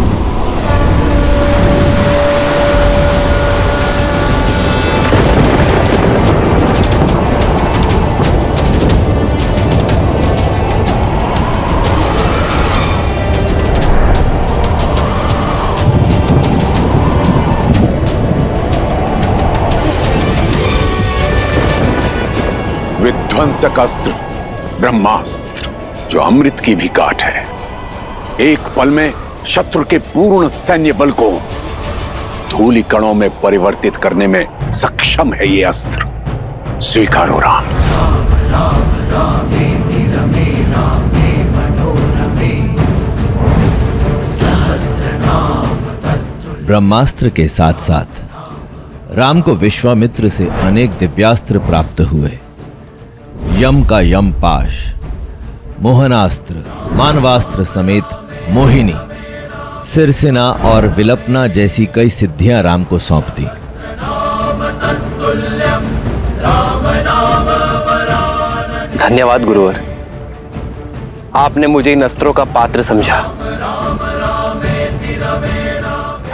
विध्वंसक अस्त्र ब्रह्मास्त्र, जो अमृत की भी काट है। एक पल में शत्रु के पूर्ण सैन्य बल को धूलि कणों में परिवर्तित करने में सक्षम है ये अस्त्र। स्वीकारो राम। ब्रह्मास्त्र के साथ साथ राम को विश्वामित्र से अनेक दिव्यास्त्र प्राप्त हुए। यम का यम पाश, मोहनास्त्र, मानवास्त्र समेत मोहिनी, सिरसेना और विलपना जैसी कई सिद्धियां राम को सौंप दी। धन्यवाद गुरुवर, आपने मुझे इन अस्त्रों का पात्र समझा।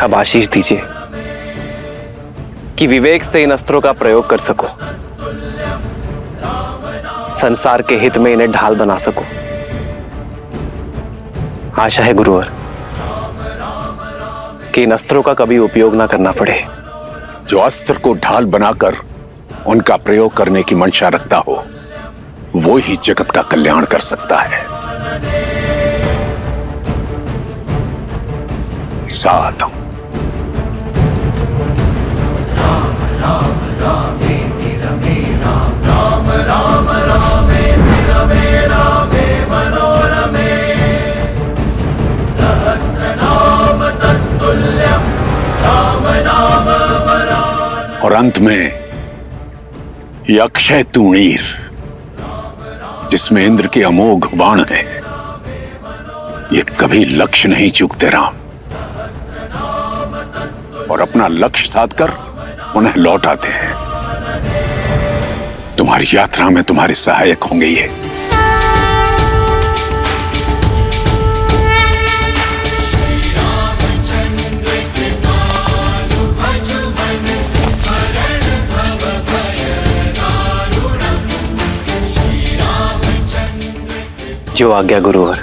अब आशीष दीजिए कि विवेक से इन अस्त्रों का प्रयोग कर सकूं, संसार के हित में इन्हें ढाल बना सकूं। आशा है गुरुवर कि इन अस्त्रों का कभी उपयोग ना करना पड़े। जो अस्त्र को ढाल बनाकर उनका प्रयोग करने की मंशा रखता हो, वो ही जगत का कल्याण कर सकता है। साधु। और अंत में यह अक्षय तूणीर, जिसमें इंद्र के अमोघ बाण है, ये कभी लक्ष्य नहीं चूकते राम, और अपना लक्ष्य साधकर पुनः लौट आते हैं। तुम्हारी यात्रा में तुम्हारे सहायक होंगे ये। जो आज्ञा गुरुवर।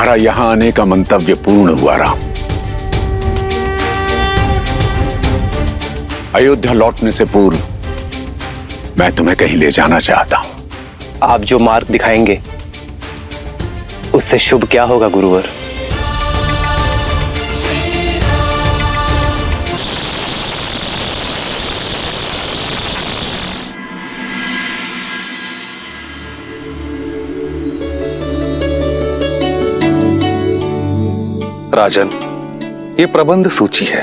तुम्हारा यहां आने का मंतव्य पूर्ण हुआ राम। अयोध्या लौटने से पूर्व मैं तुम्हें कहीं ले जाना चाहता हूं। आप जो मार्ग दिखाएंगे उससे शुभ क्या होगा गुरुवर? राजन, ये प्रबंध सूची है।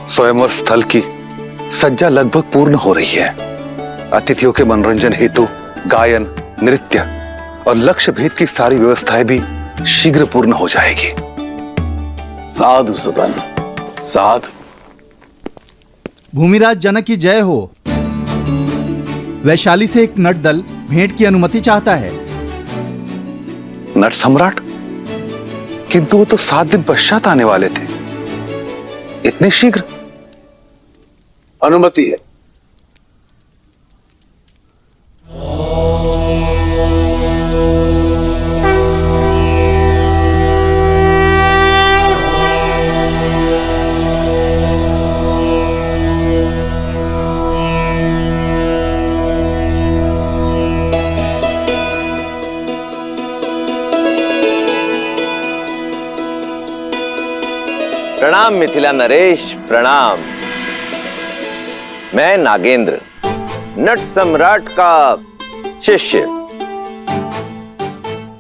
स्वयंवर स्थल की सज्जा लगभग पूर्ण हो रही है। अतिथियों के मनोरंजन हेतु गायन, नृत्य और लक्ष्य भेद की सारी व्यवस्थाएं भी शीघ्र पूर्ण हो जाएगी। साधु सदन, साधु। भूमिराज जनक की जय हो। वैशाली से एक नट दल भेंट की अनुमति चाहता है। नट सम्राट? किंतु वो तो 7 दिन पश्चात आने वाले थे। इतने शीघ्र? अनुमति है। प्रणाम मिथिला नरेश, प्रणाम। मैं नागेंद्र, नट सम्राट का शिष्य,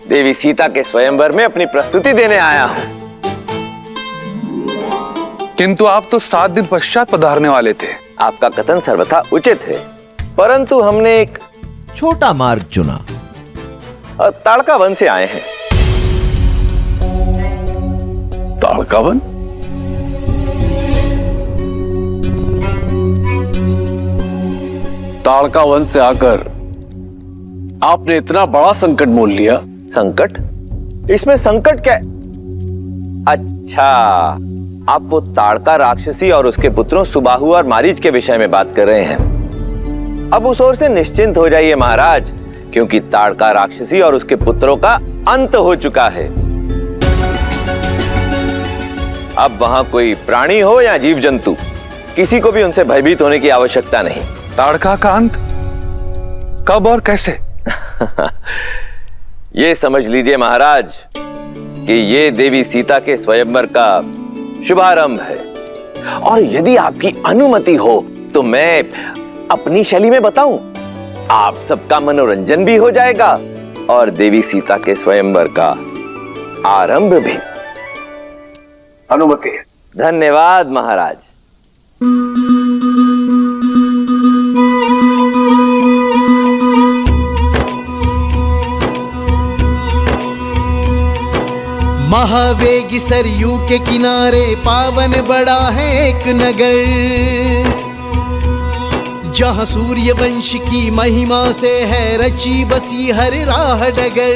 देवी सीता के स्वयंवर में अपनी प्रस्तुति देने आया हूं। किंतु आप तो 7 दिन पश्चात पधारने वाले थे। आपका कथन सर्वथा उचित है, परंतु हमने एक छोटा मार्ग चुना। ताड़का वन से आए हैं। ताड़का वन? ताड़का वन से आकर आपने इतना बड़ा संकट मोल लिया। संकट? इसमें संकट क्या? अच्छा, आप वो ताड़का राक्षसी और उसके पुत्रों सुबाहु और मारीच के विषय में बात कर रहे हैं। अब उस ओर से निश्चिंत हो जाइए महाराज, क्योंकि ताड़का राक्षसी और उसके पुत्रों का अंत हो चुका है। अब वहां कोई प्राणी हो या जीव जंतु, किसी को भी उनसे भयभीत होने की आवश्यकता नहीं। ताड़का का अंत कब और कैसे? ये समझ लीजिए महाराज कि ये देवी सीता के स्वयंवर का शुभारंभ है, और यदि आपकी अनुमति हो तो मैं अपनी शैली में बताऊं। आप सबका मनोरंजन भी हो जाएगा और देवी सीता के स्वयंवर का आरंभ भी। अनुमति है। धन्यवाद महाराज। महावेगी सरयू के किनारे पावन बड़ा है एक नगर, जहाँ सूर्य वंश की महिमा से है रची बसी हर राह डगर।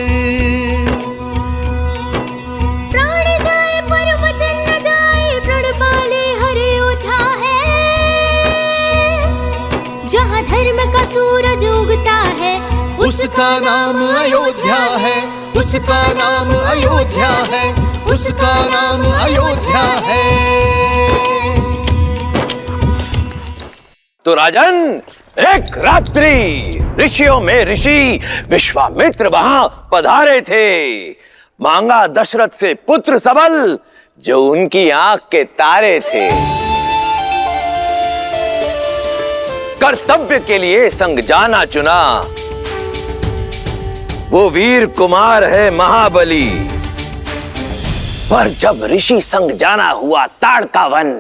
प्राण जाए पर वचन न जाए, प्रण पाले हर योद्धा है। जहाँ धर्म का सूरज उगता है उसका नाम अयोध्या है, उसका नाम अयोध्या है, उसका नाम अयोध्या है। तो राजन, एक रात्रि ऋषियों में ऋषि विश्वामित्र वहां पधारे थे। मांगा दशरथ से पुत्र सबल, जो उनकी आंख के तारे थे। कर्तव्य के लिए संग जाना चुना, वो वीर कुमार है महाबली। पर जब ऋषि संग जाना हुआ ताड़का वन,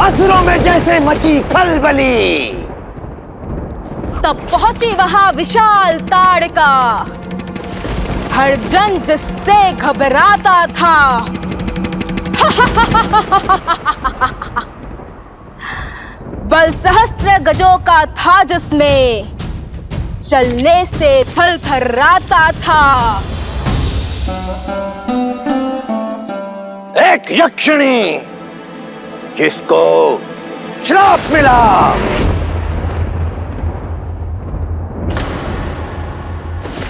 असुरों में जैसे मची खलबली। तब पहुंची वहां विशाल ताड़का, हर जन जिससे घबराता था। बल सहस्त्र गजों का था जिसमें, चलने से थल थर्राता था। एक यक्षिणी जिसको श्राप मिला,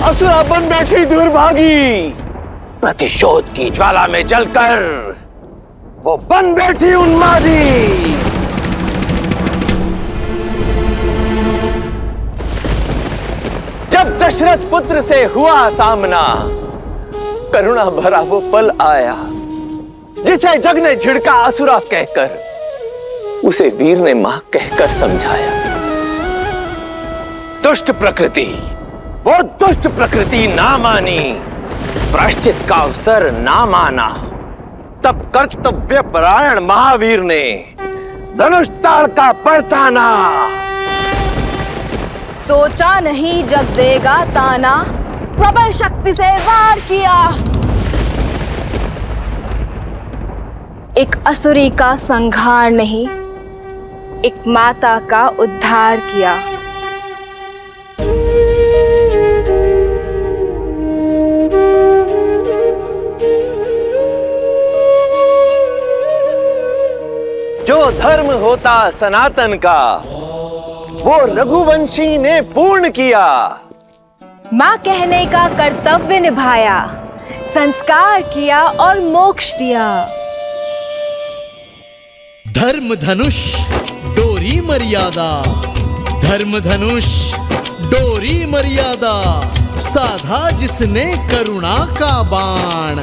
असुरा बन बैठी दुर्भागी। प्रतिशोध की ज्वाला में जलकर वो बन बैठी उन्मादी। जब दशरथ पुत्र से हुआ सामना, करुणा भरा वो पल आया जिसे जग ने झिड़का असुरा कहकर, उसे वीर ने मां कहकर समझाया। दुष्ट प्रकृति, वो दुष्ट प्रकृति ना मानी, प्रायश्चित का अवसर ना माना, तब कर्तव्य परायण महावीर ने धनुष ताड़ का परताना। सोचा नहीं जब देगा ताना, प्रबल शक्ति से वार किया। एक असुरी का संहार नहीं, एक माता का उद्धार किया। जो धर्म होता सनातन का, वो रघुवंशी ने पूर्ण किया। मां कहने का कर्तव्य निभाया, संस्कार किया और मोक्ष दिया। धर्म धनुष डोरी मर्यादा, धर्म धनुष डोरी मर्यादा, साधा जिसने करुणा का बाण।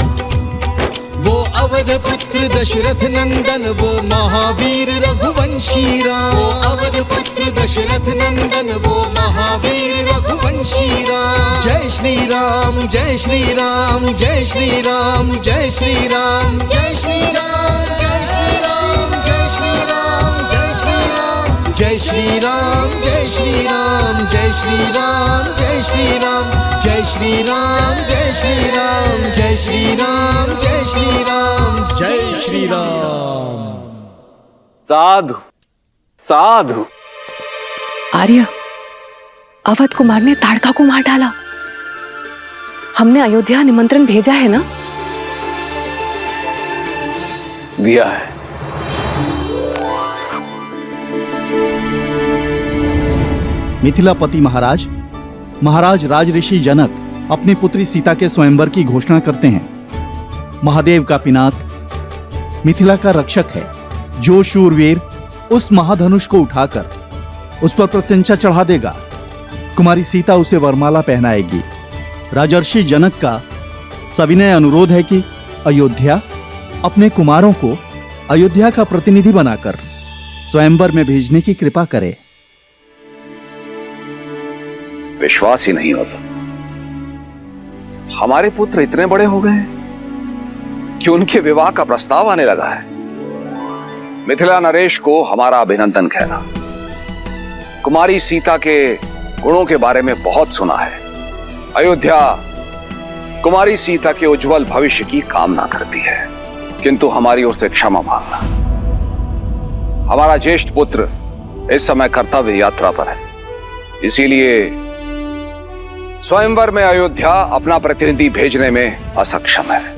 वो अवध पुत्र दशरथ नंदन, वो महावीर रघुवंशी राम। वो अवध पुत्र दशरथ नंदन, वो महावीर रघुवंशी राम। जय श्री राम, जय श्री राम, जय श्री राम, जय श्री राम, जय श्री राम, जय श्री राम, जय श्री राम, जय श्री राम, जय श्री राम, जय श्री राम, जय श्री राम, जय श्री राम, जय श्री राम, जय श्री राम, जय श्री राम, जय श्री राम, जय श्री राम। साधु साधु। आर्य, अवध कुमार ने ताड़का को मार डाला। हमने अयोध्या निमंत्रण भेजा है ना? दिया है। मिथिलापति महाराज, महाराज राजऋषि जनक अपनी पुत्री सीता के स्वयंवर की घोषणा करते हैं। महादेव का पिनाक मिथिला का रक्षक है। जो शूरवीर उस महाधनुष को उठाकर उस पर प्रत्यंचा चढ़ा देगा, कुमारी सीता उसे वरमाला पहनाएगी। राजर्षि जनक का सविनय अनुरोध है कि अयोध्या अपने कुमारों को अयोध्या का प्रतिनिधि बनाकर स्वयंवर में भेजने की कृपा करे। विश्वास ही नहीं होता, हमारे पुत्र इतने बड़े हो गए कि उनके विवाह का प्रस्ताव आने लगा है। मिथिला नरेश को हमारा अभिनंदन कहना। कुमारी सीता के गुणों के बारे में बहुत सुना है। अयोध्या कुमारी सीता के उज्जवल भविष्य की कामना करती है, किंतु हमारी ओर से क्षमा मांगना। हमारा ज्येष्ठ पुत्र इस समय कर्तव्य यात्रा पर है, इसीलिए स्वयंवर में अयोध्या अपना प्रतिनिधि भेजने में असक्षम है।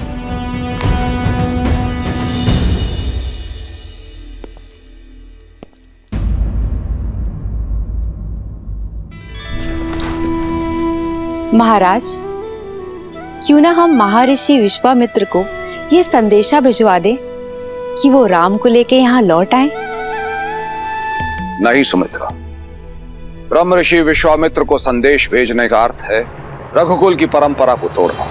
महाराज, क्यों ना हम महर्षि विश्वामित्र को ये संदेशा भिजवा दें कि वो राम को लेके यहाँ लौट आए। नहीं सुमित्रा, ब्रह्म ऋषि विश्वामित्र को संदेश भेजने का अर्थ है रघुकुल की परंपरा को तोड़ना।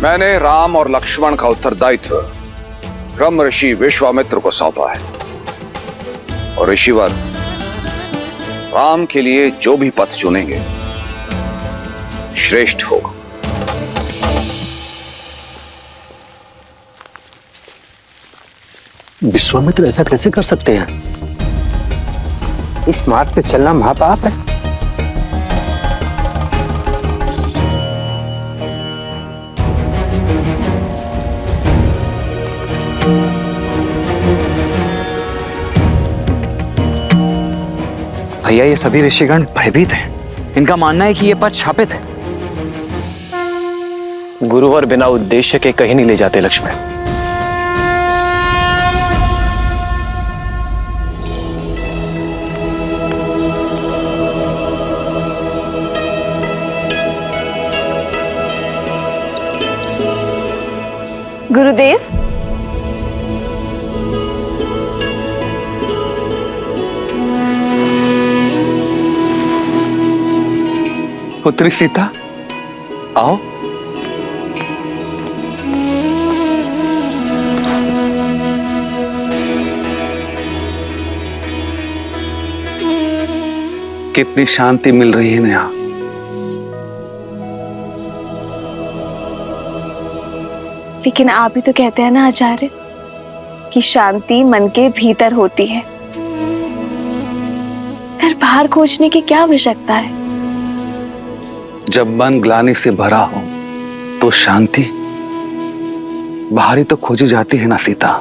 मैंने राम और लक्ष्मण का उत्तरदायित्व ब्रह्म ऋषि विश्वामित्र को सौंपा है, और ऋषिवर राम के लिए जो भी पथ चुनेंगे श्रेष्ठ होगा। विश्वामित्र ऐसा कैसे कर सकते हैं? इस मार्ग पे चलना महापाप है। भैया, ये सभी ऋषिगण भयभीत हैं। इनका मानना है कि ये पथ शापित है। गुरुवर बिना उद्देश्य के कहीं नहीं ले जाते लक्ष्मण। गुरुदेव। पुत्री सीता, आओ। कितनी शांति मिल रही है यहाँ। लेकिन आप भी तो कहते हैं ना आचार्य कि शांति मन के भीतर होती है, फिर बाहर खोजने की क्या आवश्यकता है? जब मन ग्लानि से भरा हो तो शांति बाहर ही तो खोजी जाती है ना सीता।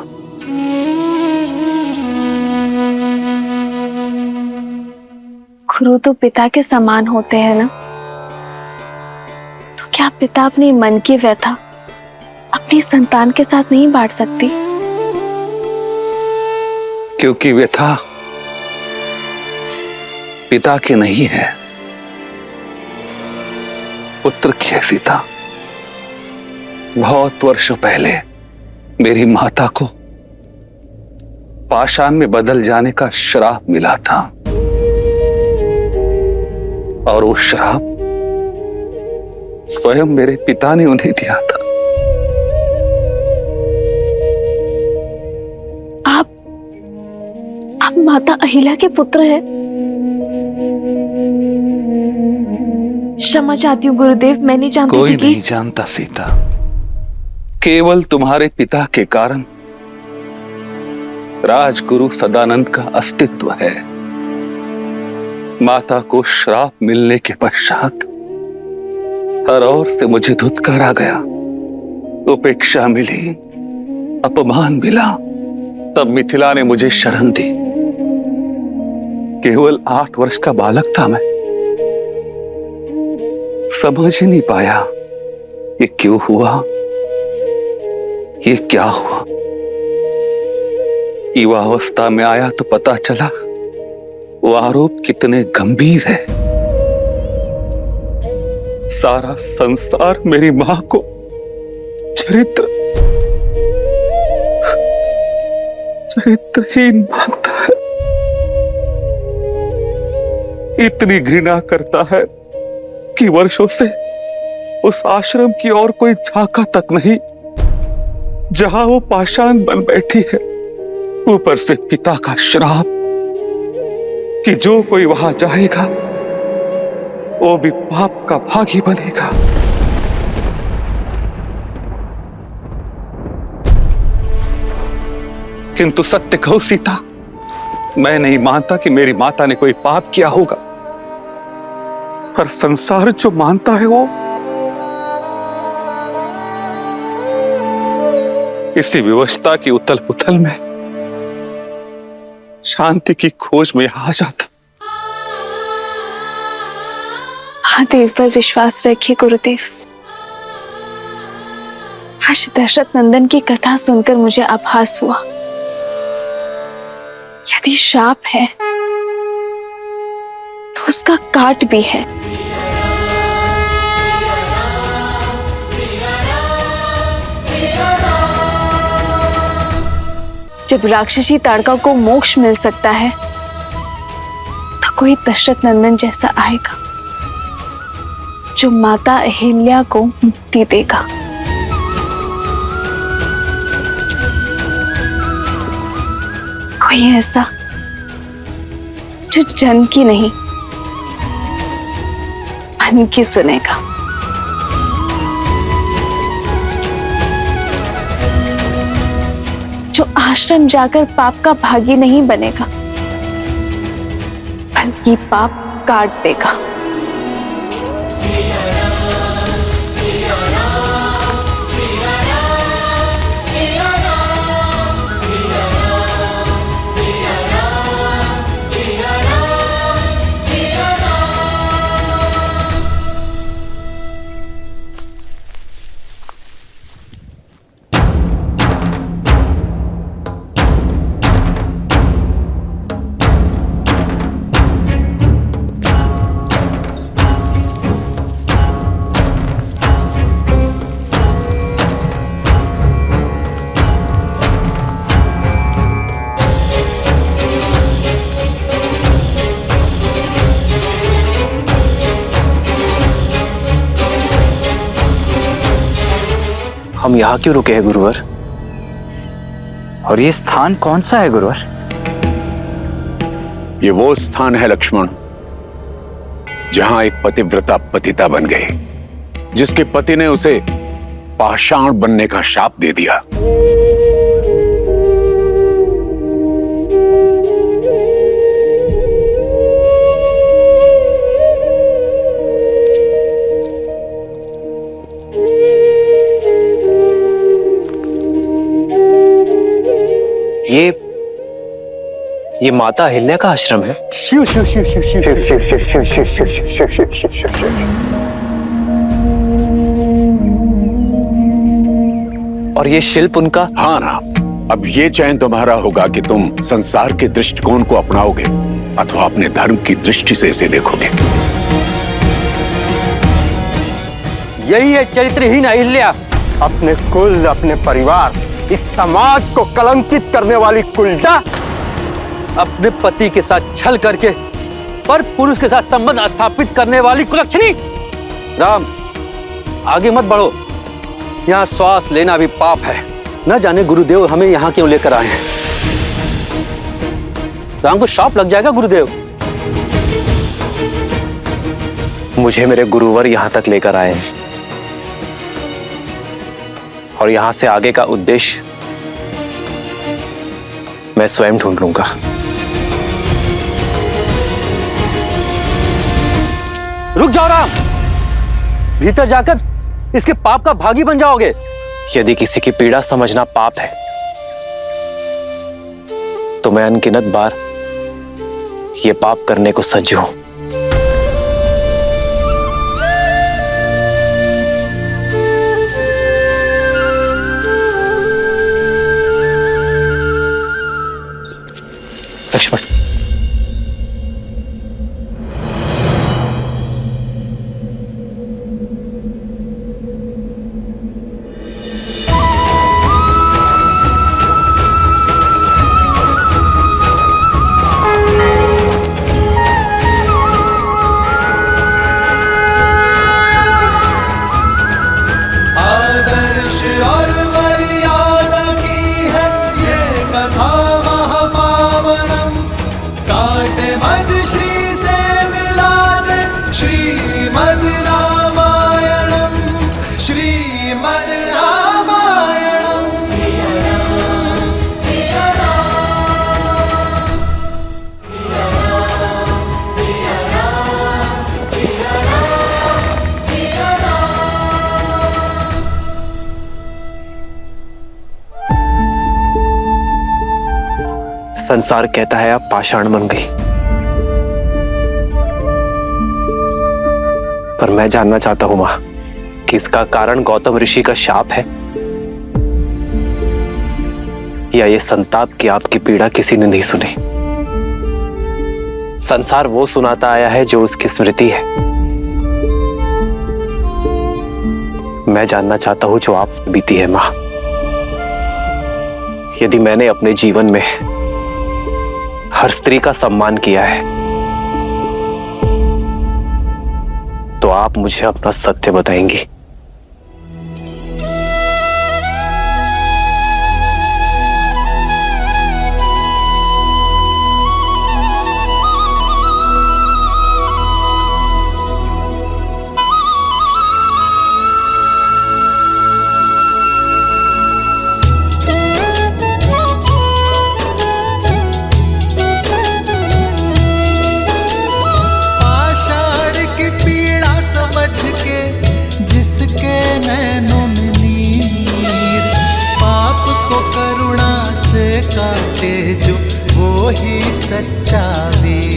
गुरु तो पिता के समान होते हैं ना, तो क्या पिता अपने मन की व्यथा अपनी संतान के साथ नहीं बांट सकती? क्योंकि व्यथा पिता की नहीं है, पुत्र की है सीता। बहुत वर्षों पहले मेरी माता को पाषाण में बदल जाने का श्राप मिला था, और वो श्राप स्वयं मेरे पिता ने उन्हें दिया था। आप माता अहिल्या के पुत्र हैं। क्षमा चाहती हूँ गुरुदेव, मैं नहीं जानती कोई थी कि नहीं जानता सीता। केवल तुम्हारे पिता के कारण राजगुरु सदानंद का अस्तित्व है। माता को श्राप मिलने के पश्चात हर ओर से मुझे धुतकारा गया, उपेक्षा मिली, अपमान मिला। तब मिथिला ने मुझे शरण दी। केवल 8 वर्ष का बालक था मैं, समझ ही नहीं पाया ये क्यों हुआ, ये क्या हुआ। युवावस्था में आया तो पता चला वो आरोप कितने गंभीर है। सारा संसार मेरी मां को चरित्रहीन मानता है, इतनी घृणा करता है कि वर्षों से उस आश्रम की ओर कोई झांका तक नहीं जहां वो पाषाण बन बैठी है। ऊपर से पिता का श्राप कि जो कोई वहां जाएगा वो भी पाप का भागी बनेगा। किंतु सत्य कहो सीता, मैं नहीं मानता कि मेरी माता ने कोई पाप किया होगा, पर संसार जो मानता है वो इसी विवशता की उथल पुथल में शांति की खोज में आ जाता। महादेव पर विश्वास रखिए गुरुदेव। आज दशरथ नंदन की कथा सुनकर मुझे आभास हुआ, यदि शाप है तो उसका काट भी है। जब राक्षसी ताड़का को मोक्ष मिल सकता है तो कोई दशरथ नंदन जैसा आएगा जो माता अहिल्या को मुक्ति देगा। कोई ऐसा जो जन की नहीं मन की सुनेगा। जो आश्रम जाकर पाप का भागी नहीं बनेगा बल्कि पाप काट देगा। हम यहाँ क्यों रुके हैं गुरुवर? और ये स्थान कौन सा है गुरुवर? ये वो स्थान है लक्ष्मण जहां एक पतिव्रता पतिता बन गई, जिसके पति ने उसे पाषाण बनने का शाप दे दिया। ये माता अहिल्या का आश्रम है। शिव शिव शिव शिव शिव शिव शिव शिव शिव शिव शिव शिव शिव शिव शिव शिव। और ये शिल्प उनका? हाँ राम, अब ये चयन तुम्हारा होगा कि तुम संसार के दृष्टिकोण को अपनाओगे अथवा अपने धर्म की दृष्टि से इसे देखोगे। यही है चरित्रहीन अहिल्या। अपने कुल, अपने परिवार, इस समाज को कलंकित करने वाली कुलटा। अपने पति के साथ छल करके पर पुरुष के साथ संबंध स्थापित करने वाली कुलक्षणी। राम, आगे मत बढ़ो, यहाँ श्वास लेना भी पाप है। न जाने गुरुदेव हमें यहाँ क्यों लेकर आए हैं। राम को शाप लग जाएगा गुरुदेव। मुझे मेरे गुरुवर यहाँ तक लेकर आए हैं और यहाँ से आगे का उद्देश्य मैं स्वयं ढूंढ लूंगा। रुक जाओ राम, भीतर जाकर इसके पाप का भागी बन जाओगे। यदि किसी की पीड़ा समझना पाप है तो मैं अनगिनत बार ये पाप करने को सज्ज हूं। लक्ष्मण, आदर्श और मर्यादा की है ये कथा महापावनम। काटे मद श्री से मिला दे श्रीमद रामायणम, श्रीमद रामायणम। सिया राम, सिया राम, सिया राम, सिया राम, सिया राम, सिया राम। संसार कहता है आप पाषाण बन गई, पर मैं जानना चाहता हूं मां कि इसका कारण गौतम ऋषि का शाप है या ये संताप की आपकी पीड़ा किसी ने नहीं सुनी। संसार वो सुनाता आया है जो उसकी स्मृति है। मैं जानना चाहता हूं जो आप बीती है मां। यदि मैंने अपने जीवन में हर स्त्री का सम्मान किया है तो आप मुझे अपना सत्य बताएंगी। आषाढ़ की पीड़ा समझ के जिसके नैनों में नीर, पाप को करुणा से काटे जो वो ही सच्चा वीर।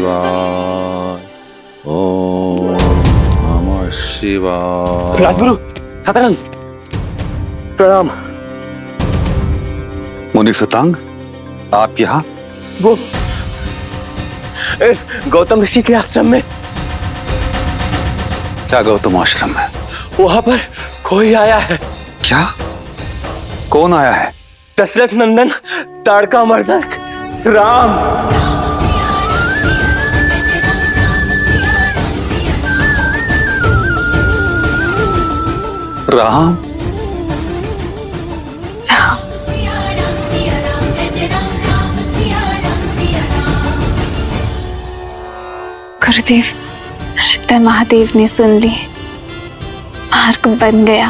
शिवाय। ओम नमः शिवाय। राजगुरु सतरंग प्रणाम। मुनि सतांग, आप यहाँ? वो गौतम ऋषि के आश्रम में। क्या गौतम आश्रम में? वहां पर कोई आया है। क्या? कौन आया है? दशरथ नंदन ताड़का मर्दक राम। राम? गुरुदेव, लगता है महादेव ने सुन ली, मार्ग बन गया।